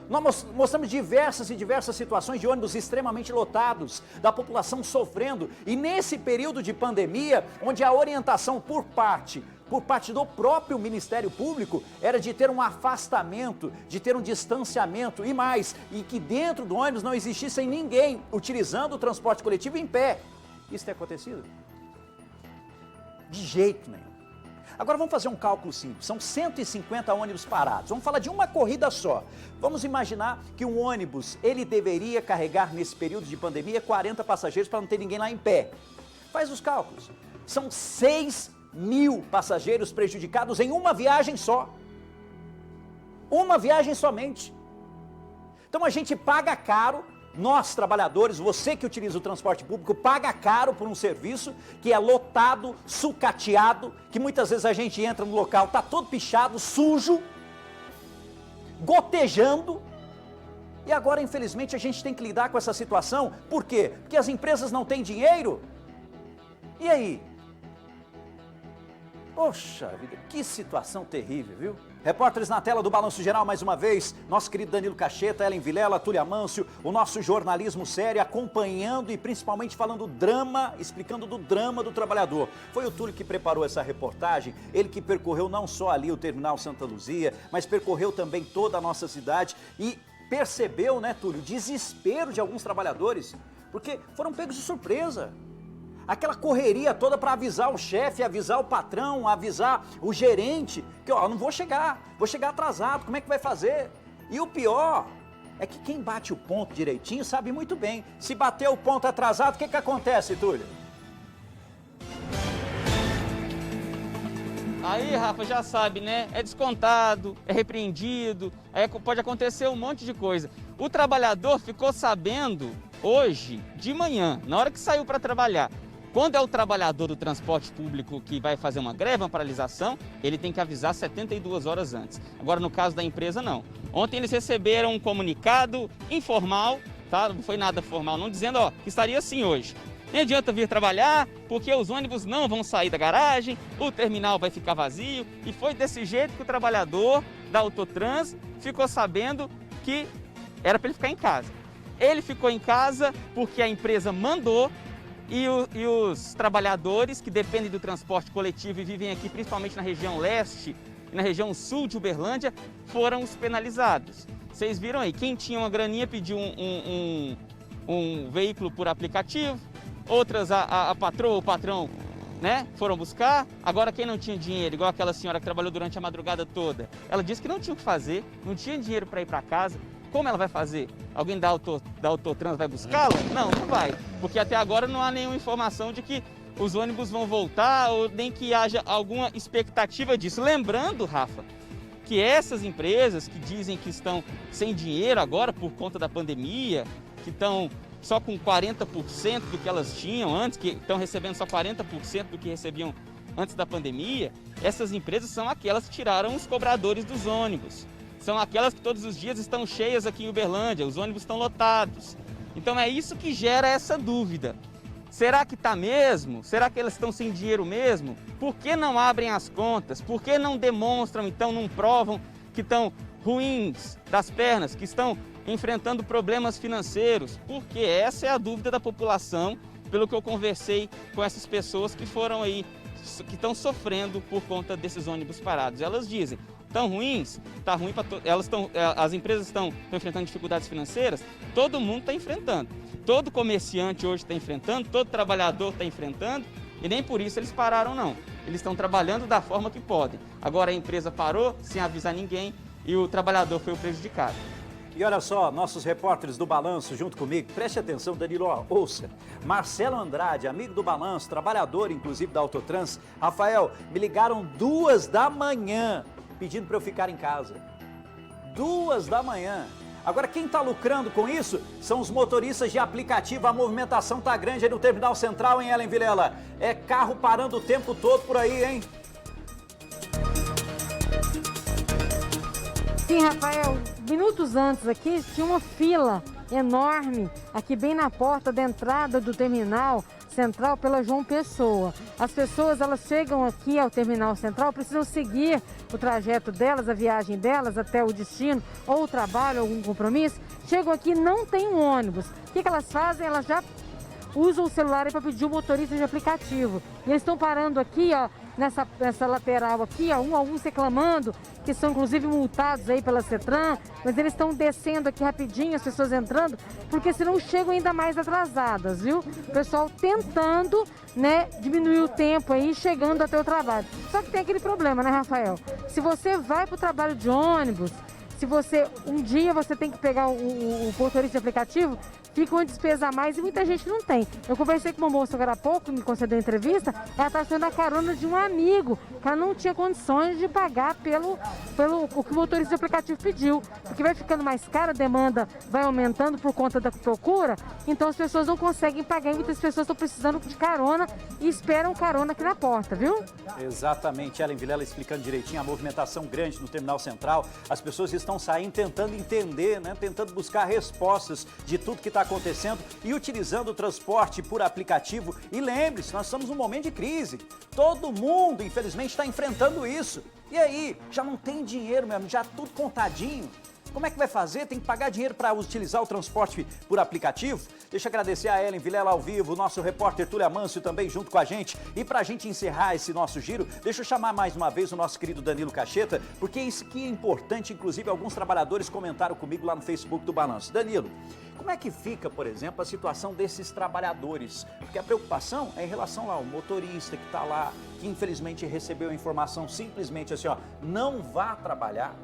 Nós mostramos diversas e diversas situações de ônibus extremamente lotados, da população sofrendo. E nesse período de pandemia, onde a orientação por parte do próprio Ministério Público era de ter um afastamento, de ter um distanciamento e mais, e que dentro do ônibus não existisse ninguém utilizando o transporte coletivo em pé. Isso tem acontecido? De jeito nenhum. Agora vamos fazer um cálculo simples, são 150 ônibus parados, vamos falar de uma corrida só. Vamos imaginar que um ônibus, ele deveria carregar nesse período de pandemia 40 passageiros para não ter ninguém lá em pé. Faz os cálculos, são 6.000 passageiros prejudicados em uma viagem só. Uma viagem somente. Então a gente paga caro. Nós, trabalhadores, você que utiliza o transporte público, paga caro por um serviço que é lotado, sucateado, que muitas vezes a gente entra no local, está todo pichado, sujo, gotejando. E agora, infelizmente, a gente tem que lidar com essa situação. Por quê? Porque as empresas não têm dinheiro. E aí? Poxa vida, que situação terrível, viu? Repórteres na tela do Balanço Geral, mais uma vez, nosso querido Danilo Cacheta, Ellen Vilela, Túlio Amâncio, o nosso jornalismo sério, acompanhando e principalmente falando drama, explicando do drama do trabalhador. Foi o Túlio que preparou essa reportagem, ele que percorreu não só ali o terminal Santa Luzia, mas percorreu também toda a nossa cidade e percebeu, né, Túlio, o desespero de alguns trabalhadores, porque foram pegos de surpresa. Aquela correria toda para avisar o chefe, avisar o patrão, avisar o gerente, que ó, não vou chegar atrasado, como é que vai fazer? E o pior é que quem bate o ponto direitinho sabe muito bem, se bater o ponto atrasado, o que acontece, Túlio? Aí, Rafa, já sabe, né? É descontado, é repreendido, aí pode acontecer um monte de coisa. O trabalhador ficou sabendo hoje, de manhã, na hora que saiu para trabalhar. Quando é o trabalhador do transporte público que vai fazer uma greve, uma paralisação, ele tem que avisar 72 horas antes. Agora, no caso da empresa, não. Ontem eles receberam um comunicado informal, tá? Não foi nada formal, não dizendo, ó, que estaria assim hoje. Nem adianta vir trabalhar, porque os ônibus não vão sair da garagem, o terminal vai ficar vazio. E foi desse jeito que o trabalhador da Autotrans ficou sabendo que era para ele ficar em casa. Ele ficou em casa porque a empresa mandou. E os trabalhadores que dependem do transporte coletivo e vivem aqui, principalmente na região leste e na região sul de Uberlândia, foram os penalizados. Vocês viram aí, quem tinha uma graninha pediu um veículo por aplicativo, outras a patroa, o patrão, né, foram buscar. Agora quem não tinha dinheiro, igual aquela senhora que trabalhou durante a madrugada toda, ela disse que não tinha o que fazer, não tinha dinheiro para ir para casa. Como ela vai fazer? Alguém da Autotrans vai buscá-la? Não, não vai. Porque até agora não há nenhuma informação de que os ônibus vão voltar ou nem que haja alguma expectativa disso. Lembrando, Rafa, que essas empresas que dizem que estão sem dinheiro agora por conta da pandemia, que estão só com 40% do que elas tinham antes, que estão recebendo só 40% do que recebiam antes da pandemia, essas empresas são aquelas que tiraram os cobradores dos ônibus. São aquelas que todos os dias estão cheias aqui em Uberlândia, os ônibus estão lotados. Então é isso que gera essa dúvida. Será que está mesmo? Será que elas estão sem dinheiro mesmo? Por que não abrem as contas? Por que não demonstram, então, não provam que estão ruins das pernas, que estão enfrentando problemas financeiros, porque essa é a dúvida da população, pelo que eu conversei com essas pessoas que foram aí, que estão sofrendo por conta desses ônibus parados. Elas dizem, tão ruins, tá ruim para as empresas estão enfrentando dificuldades financeiras, todo mundo está enfrentando. Todo comerciante hoje está enfrentando, todo trabalhador está enfrentando, e nem por isso eles pararam não. Eles estão trabalhando da forma que podem. Agora a empresa parou sem avisar ninguém e o trabalhador foi o prejudicado. E olha só, nossos repórteres do Balanço junto comigo, preste atenção, Danilo, ó, ouça. Marcelo Andrade, amigo do Balanço, trabalhador inclusive da Autotrans. Rafael, me ligaram 2 da manhã pedindo para eu ficar em casa. 2 da manhã. Agora, quem está lucrando com isso são os motoristas de aplicativo. A movimentação tá grande aí no Terminal Central, hein, Ellen Vilela? É carro parando o tempo todo por aí, hein? Sim, Rafael, minutos antes aqui tinha uma fila enorme aqui bem na porta da entrada do Terminal Central pela João Pessoa. As pessoas, elas chegam aqui ao Terminal Central, precisam seguir o trajeto delas, a viagem delas até o destino, ou o trabalho, algum compromisso. Chegam aqui, não tem um ônibus. O que elas fazem? Elas já usam o celular para pedir o motorista de aplicativo. E eles estão parando aqui, ó, nessa lateral aqui, ó, alguns reclamando, que são inclusive multados aí pela CETRAN, mas eles estão descendo aqui rapidinho, as pessoas entrando, porque senão chegam ainda mais atrasadas, viu? O pessoal tentando, né, diminuir o tempo aí, chegando até o trabalho. Só que tem aquele problema, né, Rafael? Se você vai para o trabalho de ônibus, se você, um dia você tem que pegar o motorista de aplicativo, fica uma despesa a mais e muita gente não tem. Eu conversei com uma moça agora há pouco, me concedeu entrevista, ela está sendo a carona de um amigo, que ela não tinha condições de pagar pelo o que o motorista de aplicativo pediu, porque vai ficando mais caro, a demanda vai aumentando por conta da procura, então as pessoas não conseguem pagar e muitas pessoas estão precisando de carona e esperam carona aqui na porta, viu? Exatamente, Ellen Vilela explicando direitinho, a movimentação grande no Terminal Central, as pessoas estão saindo tentando entender, né, tentando buscar respostas de tudo que está acontecendo e utilizando o transporte por aplicativo. E lembre-se, nós estamos num momento de crise. Todo mundo, infelizmente, está enfrentando isso. E aí, já não tem dinheiro mesmo, já tudo contadinho. Como é que vai fazer? Tem que pagar dinheiro para utilizar o transporte por aplicativo? Deixa eu agradecer a Ellen Vilela ao vivo, o nosso repórter Túlio Amâncio também junto com a gente. E para a gente encerrar esse nosso giro, deixa eu chamar mais uma vez o nosso querido Danilo Cacheta, porque isso aqui é importante, inclusive alguns trabalhadores comentaram comigo lá no Facebook do Balanço. Danilo, como é que fica, por exemplo, a situação desses trabalhadores? Porque a preocupação é em relação lá ao motorista que está lá, que infelizmente recebeu a informação simplesmente assim, ó, não vá trabalhar.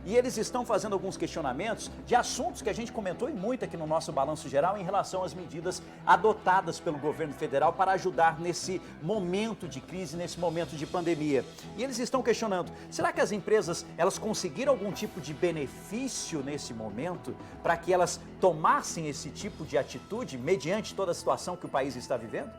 E eles estão fazendo alguns questionamentos de assuntos que a gente comentou e muito aqui no nosso Balanço Geral em relação às medidas adotadas pelo governo federal para ajudar nesse momento de crise, nesse momento de pandemia. E eles estão questionando, será que as empresas, elas conseguiram algum tipo de benefício nesse momento para que elas tomassem esse tipo de atitude mediante toda a situação que o país está vivendo?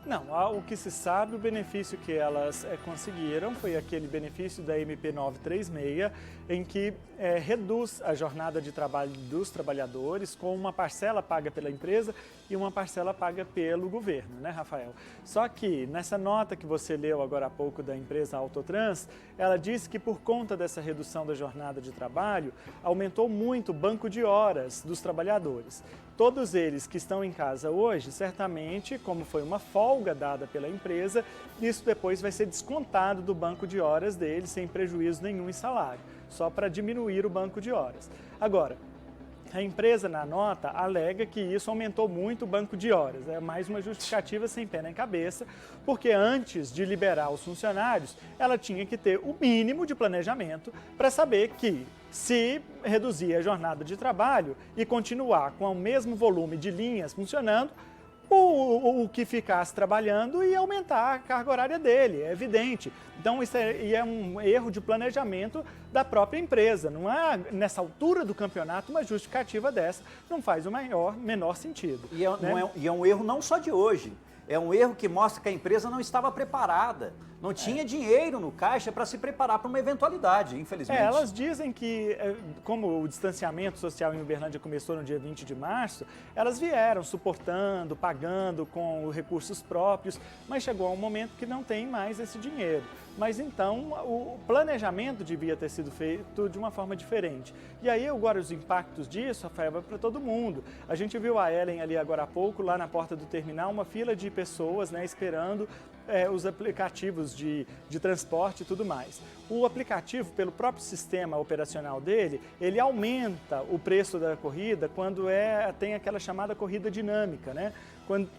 Não, o que se sabe, o benefício que elas conseguiram foi aquele benefício da MP 936, em que reduz a jornada de trabalho dos trabalhadores com uma parcela paga pela empresa e uma parcela paga pelo governo, né, Rafael? Só que nessa nota que você leu agora há pouco da empresa Autotrans, ela disse que por conta dessa redução da jornada de trabalho, aumentou muito o banco de horas dos trabalhadores. Todos eles que estão em casa hoje, certamente, como foi uma folga dada pela empresa, isso depois vai ser descontado do banco de horas deles sem prejuízo nenhum em salário, só para diminuir o banco de horas. Agora, a empresa na nota alega que isso aumentou muito o banco de horas. É mais uma justificativa sem pé nem cabeça, porque antes de liberar os funcionários, ela tinha que ter o mínimo de planejamento para saber que se reduzir a jornada de trabalho e continuar com o mesmo volume de linhas funcionando, o que ficasse trabalhando ia aumentar a carga horária dele, é evidente. Então isso é um erro de planejamento da própria empresa. Não há, nessa altura do campeonato, uma justificativa dessa, não faz o menor sentido. E é um erro não só de hoje. É um erro que mostra que a empresa não estava preparada. Não tinha dinheiro no caixa para se preparar para uma eventualidade, infelizmente. Elas dizem que, como o distanciamento social em Uberlândia começou no dia 20 de março, elas vieram suportando, pagando com recursos próprios, mas chegou um momento que não tem mais esse dinheiro. Mas então o planejamento devia ter sido feito de uma forma diferente. E aí agora os impactos disso, Rafael, vai para todo mundo. A gente viu a Ellen ali agora há pouco, lá na porta do terminal, uma fila de pessoas, né, esperando os aplicativos de transporte e tudo mais. O aplicativo, pelo próprio sistema operacional dele, ele aumenta o preço da corrida quando tem aquela chamada corrida dinâmica, né?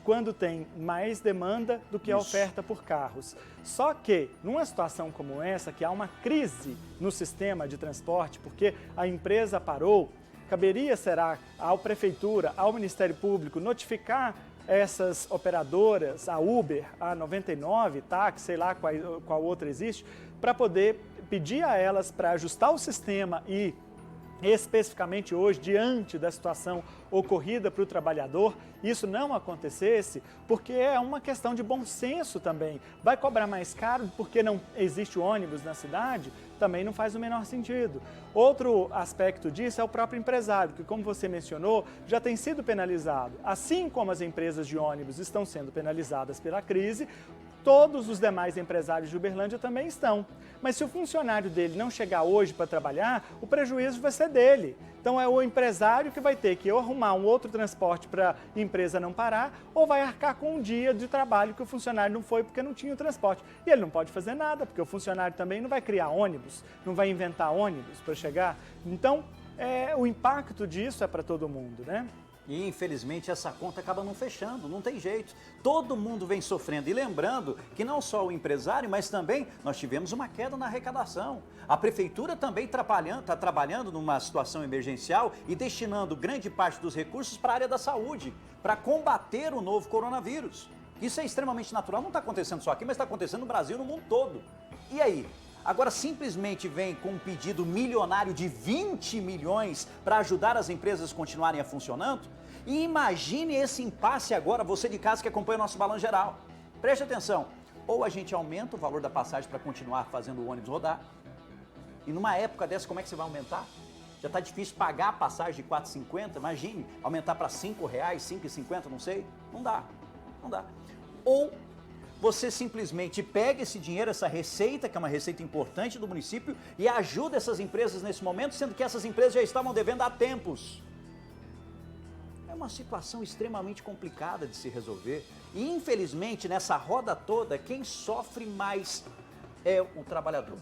Quando tem mais demanda do que a oferta por carros. Só que, numa situação como essa, que há uma crise no sistema de transporte, porque a empresa parou, caberia, será, à Prefeitura, ao Ministério Público, notificar essas operadoras, a Uber, a 99, táxi, sei lá qual outra existe, para poder pedir a elas para ajustar o sistema e, especificamente hoje, diante da situação ocorrida para o trabalhador, isso não acontecesse, porque é uma questão de bom senso também. Vai cobrar mais caro porque não existe ônibus na cidade? Também não faz o menor sentido. Outro aspecto disso é o próprio empresário, que, como você mencionou, já tem sido penalizado. Assim como as empresas de ônibus estão sendo penalizadas pela crise, todos os demais empresários de Uberlândia também estão. Mas se o funcionário dele não chegar hoje para trabalhar, o prejuízo vai ser dele. Então é o empresário que vai ter que ou arrumar um outro transporte para a empresa não parar, ou vai arcar com um dia de trabalho que o funcionário não foi porque não tinha o transporte. E ele não pode fazer nada, porque o funcionário também não vai criar ônibus, não vai inventar ônibus para chegar. Então, o impacto disso é para todo mundo, né? E, infelizmente, essa conta acaba não fechando, não tem jeito. Todo mundo vem sofrendo. E lembrando que não só o empresário, mas também nós tivemos uma queda na arrecadação. A Prefeitura também está trabalhando numa situação emergencial e destinando grande parte dos recursos para a área da saúde, para combater o novo coronavírus. Isso é extremamente natural, não está acontecendo só aqui, mas está acontecendo no Brasil e no mundo todo. E aí? Agora simplesmente vem com um pedido milionário de 20 milhões para ajudar as empresas a continuarem a funcionando? E imagine esse impasse agora, você de casa que acompanha o nosso Balanço Geral. Preste atenção, ou a gente aumenta o valor da passagem para continuar fazendo o ônibus rodar, e numa época dessa como é que você vai aumentar? Já está difícil pagar a passagem de R$ 4,50, imagine, aumentar para R$ 5, R$ 5,50, não sei, não dá. Ou você simplesmente pega esse dinheiro, essa receita, que é uma receita importante do município, e ajuda essas empresas nesse momento, sendo que essas empresas já estavam devendo há tempos. É uma situação extremamente complicada de se resolver. E, infelizmente, nessa roda toda, quem sofre mais é o trabalhador.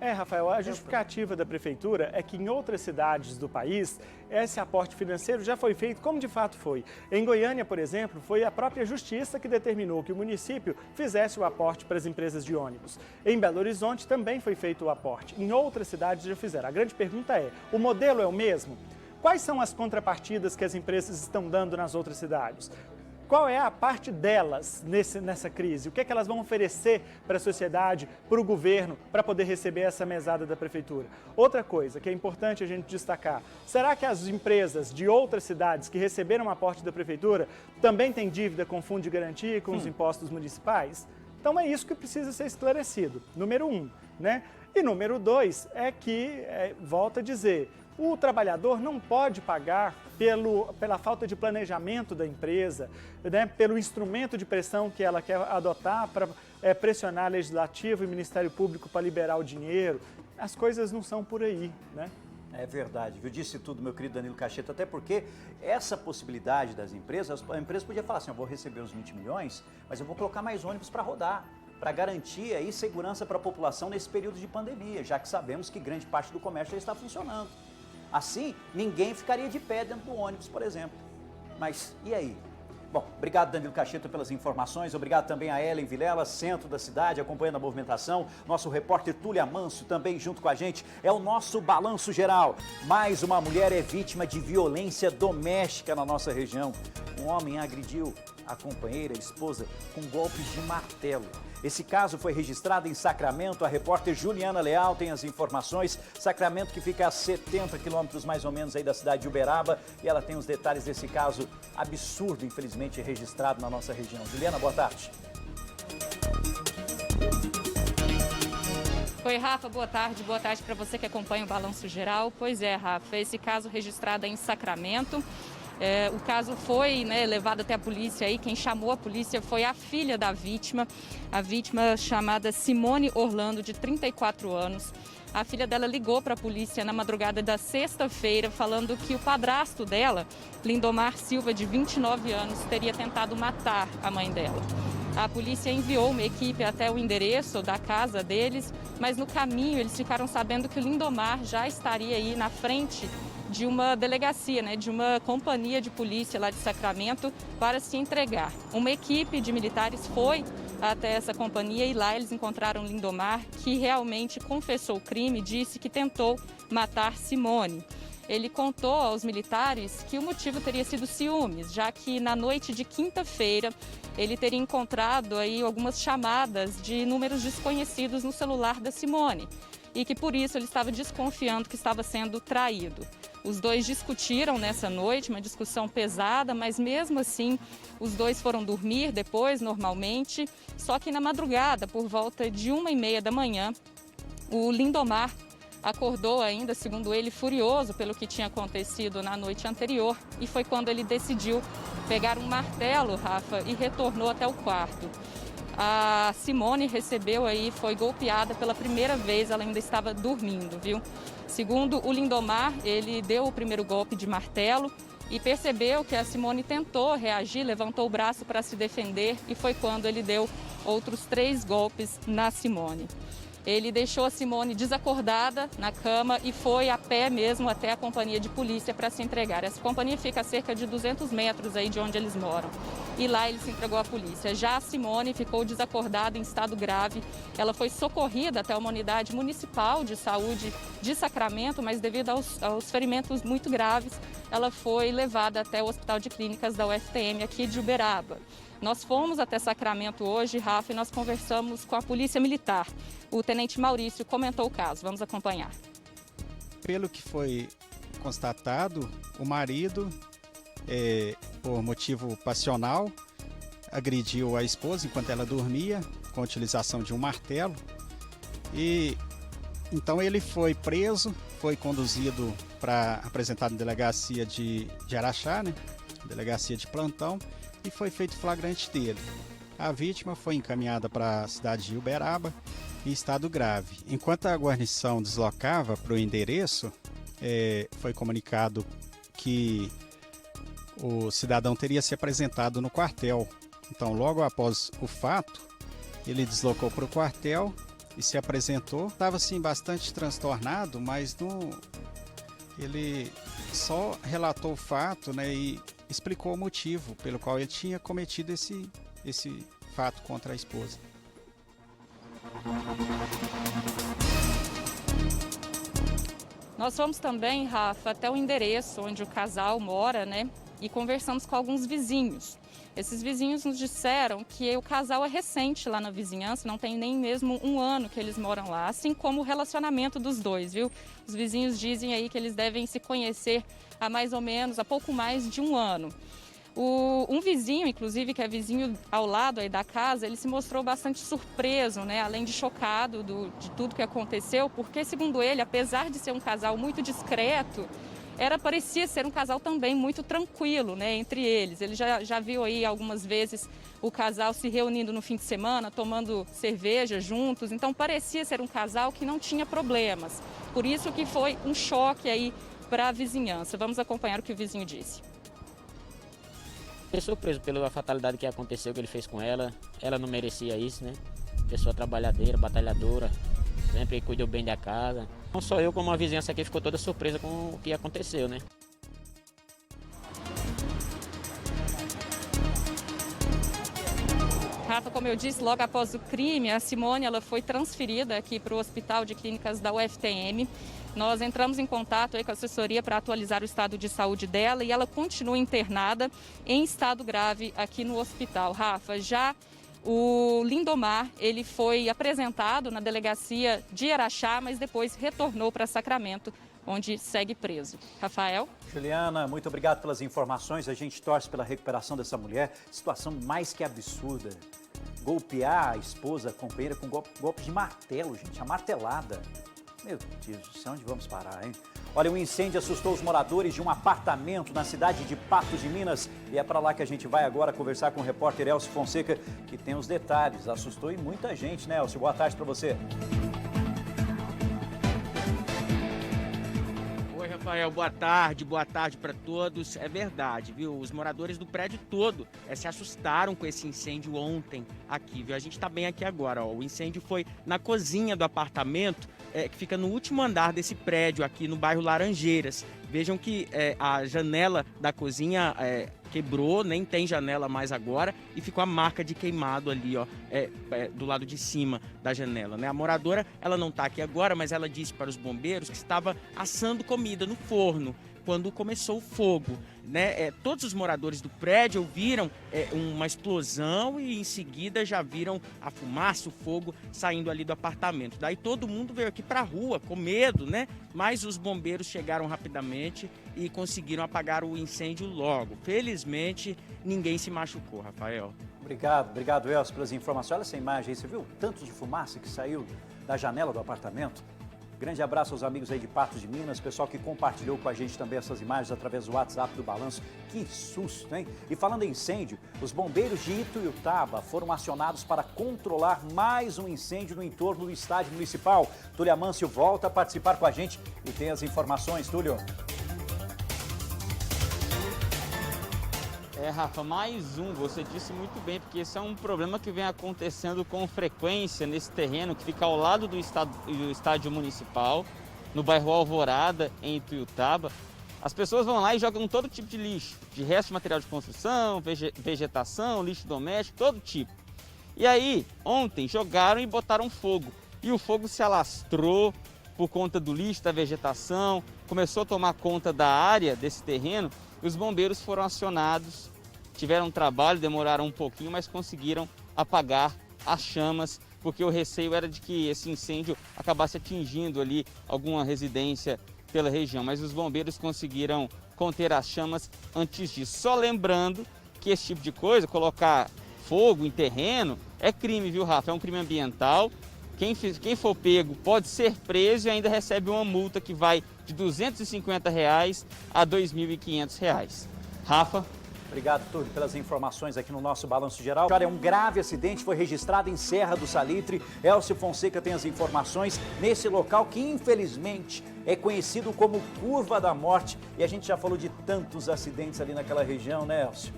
Rafael, a justificativa da Prefeitura é que em outras cidades do país, esse aporte financeiro já foi feito como de fato foi. Em Goiânia, por exemplo, foi a própria Justiça que determinou que o município fizesse o aporte para as empresas de ônibus. Em Belo Horizonte também foi feito o aporte. Em outras cidades já fizeram. A grande pergunta é, o modelo é o mesmo? Quais são as contrapartidas que as empresas estão dando nas outras cidades? Qual é a parte delas nessa crise? O que é que elas vão oferecer para a sociedade, para o governo, para poder receber essa mesada da Prefeitura? Outra coisa que é importante a gente destacar, será que as empresas de outras cidades que receberam aporte da Prefeitura também têm dívida com fundo de garantia e com os impostos municipais? Então é isso que precisa ser esclarecido, número 1, né? E número 2 é que, volto a dizer, o trabalhador não pode pagar pela falta de planejamento da empresa, né, pelo instrumento de pressão que ela quer adotar para pressionar Legislativo e Ministério Público para liberar o dinheiro. As coisas não são por aí, né? É verdade, viu? Disse tudo, meu querido Danilo Cacheta, até porque essa possibilidade das empresas, a empresa podia falar assim, eu vou receber os 20 milhões, mas eu vou colocar mais ônibus para rodar, para garantir aí segurança para a população nesse período de pandemia, já que sabemos que grande parte do comércio já está funcionando. Assim, ninguém ficaria de pé dentro do ônibus, por exemplo. Mas, e aí? Bom, obrigado Danilo Cacheta pelas informações, obrigado também a Ellen Vilela, centro da cidade, acompanhando a movimentação. Nosso repórter Túlia Manso também junto com a gente, é o nosso Balanço Geral. Mais uma mulher é vítima de violência doméstica na nossa região. Um homem agrediu a companheira, a esposa, com golpes de martelo. Esse caso foi registrado em Sacramento, a repórter Juliana Leal tem as informações. Sacramento que fica a 70 quilômetros mais ou menos aí da cidade de Uberaba, e ela tem os detalhes desse caso absurdo, infelizmente, registrado na nossa região. Juliana, boa tarde. Oi, Rafa, boa tarde para você que acompanha o Balanço Geral. Pois é, Rafa, esse caso registrado em Sacramento, o caso foi levado até a polícia aí, quem chamou a polícia foi a filha da vítima, a vítima chamada Simone Orlando, de 34 anos. A filha dela ligou para a polícia na madrugada da sexta-feira, falando que o padrasto dela, Lindomar Silva, de 29 anos, teria tentado matar a mãe dela. A polícia enviou uma equipe até o endereço da casa deles, mas no caminho eles ficaram sabendo que o Lindomar já estaria aí na frente de uma delegacia, de uma companhia de polícia lá de Sacramento, para se entregar. Uma equipe de militares foi até essa companhia e lá eles encontraram Lindomar, que realmente confessou o crime e disse que tentou matar Simone. Ele contou aos militares que o motivo teria sido ciúmes, já que na noite de quinta-feira ele teria encontrado aí algumas chamadas de números desconhecidos no celular da Simone e que por isso ele estava desconfiando que estava sendo traído. Os dois discutiram nessa noite, uma discussão pesada, mas mesmo assim os dois foram dormir depois, normalmente, só que na madrugada, por volta de 1h30 da manhã, o Lindomar acordou ainda, segundo ele, furioso pelo que tinha acontecido na noite anterior e foi quando ele decidiu pegar um martelo, Rafa, e retornou até o quarto. A Simone recebeu aí, foi golpeada pela primeira vez, ela ainda estava dormindo, viu? Segundo o Lindomar, ele deu o primeiro golpe de martelo e percebeu que a Simone tentou reagir, levantou o braço para se defender e foi quando ele deu outros 3 golpes na Simone. Ele deixou a Simone desacordada na cama e foi a pé mesmo até a companhia de polícia para se entregar. Essa companhia fica a cerca de 200 metros aí de onde eles moram. E lá ele se entregou à polícia. Já a Simone ficou desacordada em estado grave. Ela foi socorrida até uma unidade municipal de saúde de Sacramento, mas devido aos ferimentos muito graves, ela foi levada até o Hospital de Clínicas da UFTM aqui de Uberaba. Nós fomos até Sacramento hoje, Rafa, e nós conversamos com a Polícia Militar. O tenente Maurício comentou o caso. Vamos acompanhar. Pelo que foi constatado, o marido, por motivo passional, agrediu a esposa enquanto ela dormia, com a utilização de um martelo. E então ele foi preso, foi conduzido para apresentar na delegacia de Araxá, delegacia de plantão, e foi feito flagrante dele. A vítima foi encaminhada para a cidade de Uberaba em estado grave. Enquanto a guarnição deslocava para o endereço, foi comunicado que o cidadão teria se apresentado no quartel. Então, logo após o fato, ele deslocou para o quartel e se apresentou. Estava assim bastante transtornado, mas ele só relatou o fato, e explicou o motivo pelo qual ele tinha cometido esse fato contra a esposa. Nós fomos também, Rafa, até o endereço onde o casal mora, e conversamos com alguns vizinhos. Esses vizinhos nos disseram que o casal é recente lá na vizinhança, não tem nem mesmo 1 ano que eles moram lá, assim como o relacionamento dos dois, viu? Os vizinhos dizem aí que eles devem se conhecer há pouco mais de 1 ano. Um vizinho, inclusive, que é vizinho ao lado aí da casa, ele se mostrou bastante surpreso, além de chocado de tudo que aconteceu, porque, segundo ele, apesar de ser um casal muito discreto, parecia ser um casal também muito tranquilo, entre eles. Ele já viu aí algumas vezes o casal se reunindo no fim de semana, tomando cerveja juntos, então parecia ser um casal que não tinha problemas. Por isso que foi um choque aí para a vizinhança. Vamos acompanhar o que o vizinho disse. Fiquei surpreso pela fatalidade que aconteceu, que ele fez com ela. Ela não merecia isso, Pessoa trabalhadeira, batalhadora, sempre cuidou bem da casa. Não só eu, como a vizinhança aqui ficou toda surpresa com o que aconteceu, Rafa, como eu disse, logo após o crime, a Simone foi transferida aqui para o Hospital de Clínicas da UFTM. Nós entramos em contato aí com a assessoria para atualizar o estado de saúde dela e ela continua internada em estado grave aqui no hospital. Rafa, já o Lindomar, ele foi apresentado na delegacia de Araxá, mas depois retornou para Sacramento, onde segue preso. Rafael? Juliana, muito obrigado pelas informações. A gente torce pela recuperação dessa mulher. Situação mais que absurda. golpear a esposa, a companheira, com golpe de martelo, gente, a martelada. Meu Deus do céu, onde vamos parar, hein? Olha, um incêndio assustou os moradores de um apartamento na cidade de Patos de Minas. E é para lá que a gente vai agora conversar com o repórter Elcio Fonseca, que tem os detalhes. Assustou e muita gente, né, Elcio? Boa tarde para você. Oi, Rafael, boa tarde para todos. É verdade, viu? Os moradores do prédio todo se assustaram com esse incêndio ontem aqui, viu? A gente está bem aqui agora, ó. O incêndio foi na cozinha do apartamento, que fica no último andar desse prédio aqui no bairro Laranjeiras. Vejam que a janela da cozinha quebrou, nem tem janela mais agora, e ficou a marca de queimado ali, ó, do lado de cima da janela, né? A moradora, ela não está aqui agora, mas ela disse para os bombeiros que estava assando comida no forno quando começou o fogo, né? Todos os moradores do prédio ouviram uma explosão e em seguida já viram a fumaça, o fogo saindo ali do apartamento. Daí todo mundo veio aqui para a rua com medo, né? Mas os bombeiros chegaram rapidamente e conseguiram apagar o incêndio logo. Felizmente, ninguém se machucou, Rafael. Obrigado, Elcio, pelas informações. Olha essa imagem aí, você viu o tanto de fumaça que saiu da janela do apartamento? Grande abraço aos amigos aí de Patos de Minas, pessoal que compartilhou com a gente também essas imagens através do WhatsApp do Balanço. Que susto, hein? E falando em incêndio, os bombeiros de Ituiutaba foram acionados para controlar mais um incêndio no entorno do estádio municipal. Túlio Amâncio volta a participar com a gente e tem as informações. Túlio. Rafa, mais um, você disse muito bem, porque esse é um problema que vem acontecendo com frequência nesse terreno que fica ao lado do estádio municipal, no bairro Alvorada, em Ituiutaba. As pessoas vão lá e jogam todo tipo de lixo, de resto de material de construção, vegetação, lixo doméstico, todo tipo. E aí, ontem, jogaram e botaram fogo. E o fogo se alastrou por conta do lixo, da vegetação, começou a tomar conta da área desse terreno. Os bombeiros foram acionados, tiveram trabalho, demoraram um pouquinho, mas conseguiram apagar as chamas, porque o receio era de que esse incêndio acabasse atingindo ali alguma residência pela região. Mas os bombeiros conseguiram conter as chamas antes disso. Só lembrando que esse tipo de coisa, colocar fogo em terreno, é crime, viu, Rafa? É um crime ambiental. Quem for pego pode ser preso e ainda recebe uma multa que vai de R$ 250 a R$ 2.500. Rafa? Obrigado, Túlio, pelas informações aqui no nosso Balanço Geral. Olha, um grave acidente foi registrado em Serra do Salitre. Elcio Fonseca tem as informações nesse local que, infelizmente, é conhecido como Curva da Morte. E a gente já falou de tantos acidentes ali naquela região, né, Elcio?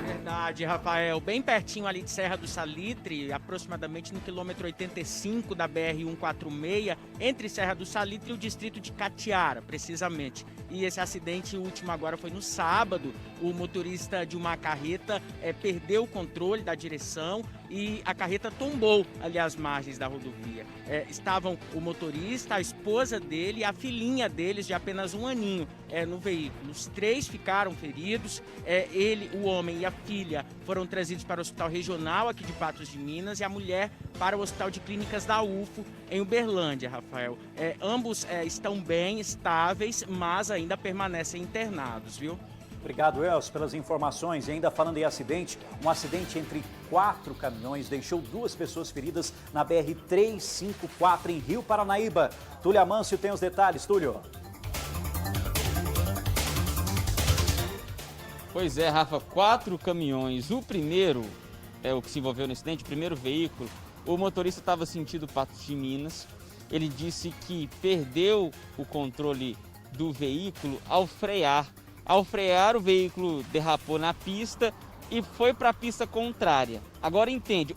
Verdade, Rafael, bem pertinho ali de Serra do Salitre, aproximadamente no quilômetro 85 da BR-146, entre Serra do Salitre e o distrito de Catiara, precisamente. E esse acidente último agora foi no sábado. O motorista de uma carreta perdeu o controle da direção e a carreta tombou ali às margens da rodovia. Estavam o motorista, a esposa dele e a filhinha deles de apenas 1 aninho no veículo. Os 3 ficaram feridos, ele, o homem e a filha foram trazidos para o Hospital Regional aqui de Patos de Minas e a mulher para o Hospital de Clínicas da UFO em Uberlândia, Rafael. Ambos estão bem, estáveis, mas ainda permanecem internados, viu? Obrigado, Elcio, pelas informações. E ainda falando em acidente, um acidente entre 4 caminhões deixou 2 pessoas feridas na BR-354 em Rio Paranaíba. Túlio Amâncio tem os detalhes. Túlio. Pois é, Rafa, 4 caminhões. O primeiro, o que se envolveu no acidente, o primeiro veículo, o motorista estava sentindo Patos de Minas. Ele disse que perdeu o controle do veículo ao frear. Ao frear, o veículo derrapou na pista e foi para a pista contrária. Agora entende,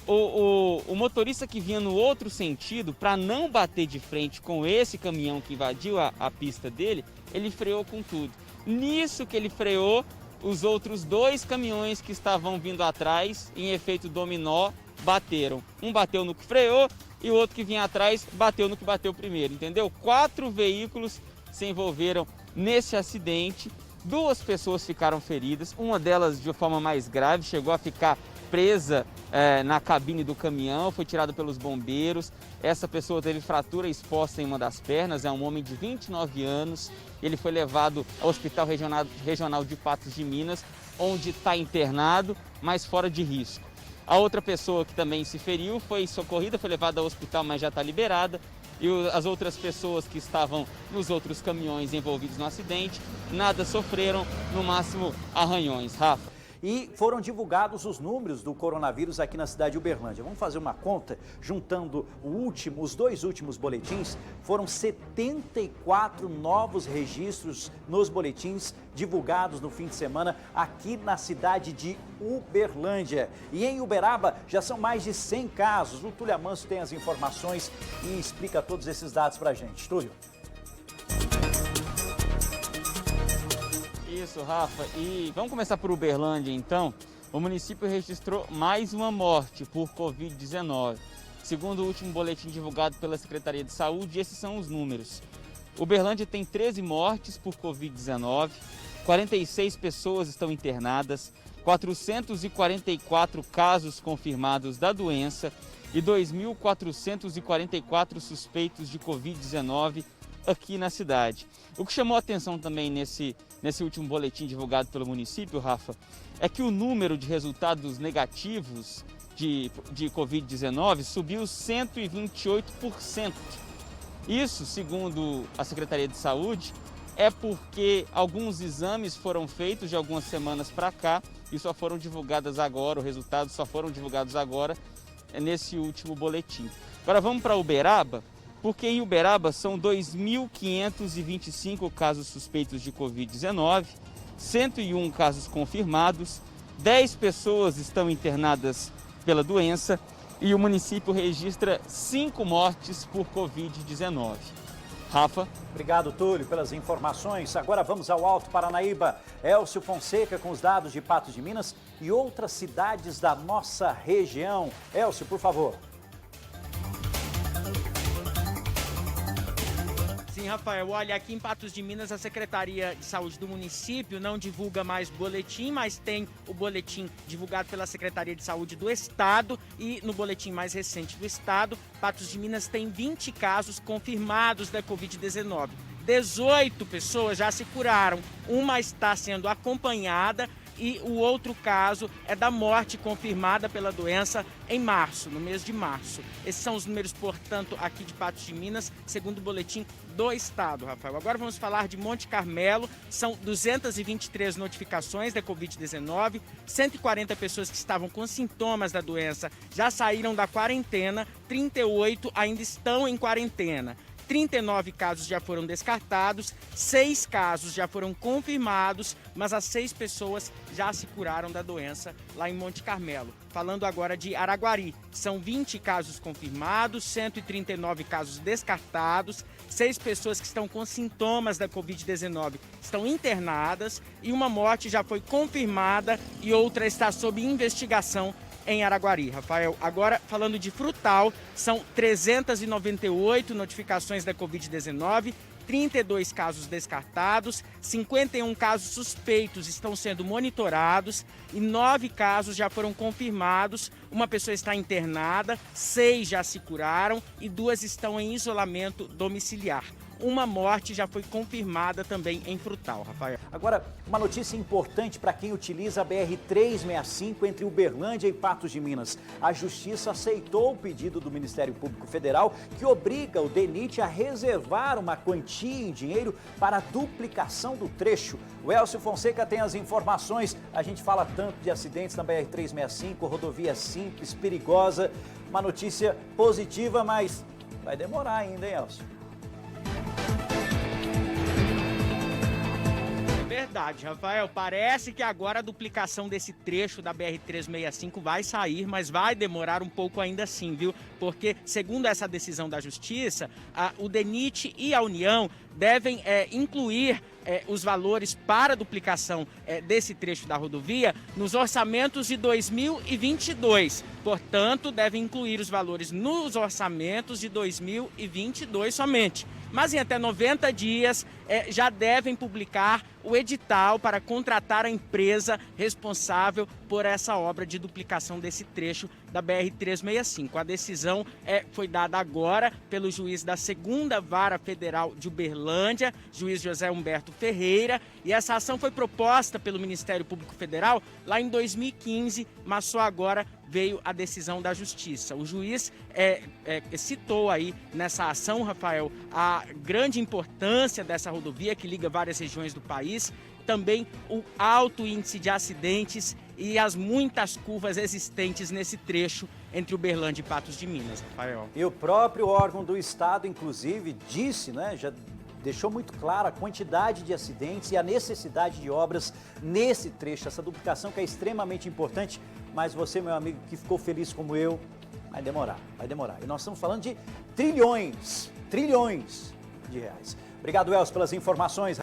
o motorista que vinha no outro sentido, para não bater de frente com esse caminhão que invadiu a pista dele, ele freou com tudo. Nisso que ele freou, os outros 2 caminhões que estavam vindo atrás, em efeito dominó, bateram. Um bateu no que freou e o outro que vinha atrás bateu no que bateu primeiro, entendeu? 4 veículos se envolveram nesse acidente. 2 pessoas ficaram feridas, uma delas de forma mais grave, chegou a ficar presa na cabine do caminhão, foi tirada pelos bombeiros. Essa pessoa teve fratura exposta em uma das pernas, é um homem de 29 anos. Ele foi levado ao Hospital Regional de Patos de Minas, onde está internado, mas fora de risco. A outra pessoa que também se feriu foi socorrida, foi levada ao hospital, mas já está liberada. E as outras pessoas que estavam nos outros caminhões envolvidos no acidente, nada sofreram, no máximo arranhões. Rafa. E foram divulgados os números do coronavírus aqui na cidade de Uberlândia. Vamos fazer uma conta, juntando os dois últimos boletins, foram 74 novos registros nos boletins divulgados no fim de semana aqui na cidade de Uberlândia. E em Uberaba já são mais de 100 casos. O Túlio Amancio tem as informações e explica todos esses dados pra gente. Túlio. Isso, Rafa. E vamos começar por Uberlândia, então. O município registrou mais uma morte por Covid-19. Segundo o último boletim divulgado pela Secretaria de Saúde, esses são os números. Uberlândia tem 13 mortes por Covid-19, 46 pessoas estão internadas, 444 casos confirmados da doença e 2.444 suspeitos de Covid-19 aqui na cidade. O que chamou a atenção também nesse último boletim divulgado pelo município, Rafa, é que o número de resultados negativos de Covid-19 subiu 128%. Isso, segundo a Secretaria de Saúde, é porque alguns exames foram feitos de algumas semanas para cá e só foram divulgados agora, os resultados só foram divulgados agora nesse último boletim. Agora vamos para Uberaba, porque em Uberaba são 2.525 casos suspeitos de Covid-19, 101 casos confirmados, 10 pessoas estão internadas pela doença e o município registra 5 mortes por Covid-19. Rafa. Obrigado, Túlio, pelas informações. Agora vamos ao Alto Paranaíba. Elcio Fonseca com os dados de Patos de Minas e outras cidades da nossa região. Elcio, por favor. Sim, Rafael, olha, aqui em Patos de Minas a Secretaria de Saúde do município não divulga mais boletim, mas tem o boletim divulgado pela Secretaria de Saúde do Estado e no boletim mais recente do Estado, Patos de Minas tem 20 casos confirmados da Covid-19. 18 pessoas já se curaram, uma está sendo acompanhada e o outro caso é da morte confirmada pela doença em março, no mês de março. Esses são os números, portanto, aqui de Patos de Minas, segundo o boletim do Estado, Rafael. Agora vamos falar de Monte Carmelo. São 223 notificações da Covid-19, 140 pessoas que estavam com sintomas da doença já saíram da quarentena, 38 ainda estão em quarentena. 39 casos já foram descartados, 6 casos já foram confirmados, mas as 6 pessoas já se curaram da doença lá em Monte Carmelo. Falando agora de Araguari, são 20 casos confirmados, 139 casos descartados, 6 pessoas que estão com sintomas da Covid-19 estão internadas e uma morte já foi confirmada e outra está sob investigação em Araguari, Rafael. Agora, falando de Frutal, são 398 notificações da Covid-19, 32 casos descartados, 51 casos suspeitos estão sendo monitorados e 9 casos já foram confirmados. Uma pessoa está internada, 6 já se curaram e 2 estão em isolamento domiciliar. Uma morte já foi confirmada também em Frutal, Rafael. Agora, uma notícia importante para quem utiliza a BR-365 entre Uberlândia e Patos de Minas. A Justiça aceitou o pedido do Ministério Público Federal que obriga o DENIT a reservar uma quantia em dinheiro para a duplicação do trecho. O Elcio Fonseca tem as informações. A gente fala tanto de acidentes na BR-365, rodovia simples, perigosa. Uma notícia positiva, mas vai demorar ainda, hein, Elcio? Verdade, Rafael. Parece que agora a duplicação desse trecho da BR-365 vai sair, mas vai demorar um pouco ainda assim, viu? Porque, segundo essa decisão da Justiça, o DENIT e a União devem incluir os valores para a duplicação desse trecho da rodovia nos orçamentos de 2022. Portanto, devem incluir os valores nos orçamentos de 2022 somente. Mas em até 90 dias já devem publicar o edital para contratar a empresa responsável por essa obra de duplicação desse trecho da BR-365. A decisão foi dada agora pelo juiz da 2ª Vara Federal de Uberlândia, juiz José Humberto Ferreira, e essa ação foi proposta pelo Ministério Público Federal lá em 2015, mas só agora veio a decisão da Justiça. O juiz citou aí nessa ação, Rafael, a grande importância dessa rodovia que liga várias regiões do país, também o alto índice de acidentes e as muitas curvas existentes nesse trecho entre Uberlândia e Patos de Minas, Rafael. E o próprio órgão do Estado, inclusive, disse, né, já deixou muito clara a quantidade de acidentes e a necessidade de obras nesse trecho, essa duplicação que é extremamente importante, mas você, meu amigo, que ficou feliz como eu, vai demorar. E nós estamos falando de trilhões de reais. Obrigado, Elcio, pelas informações.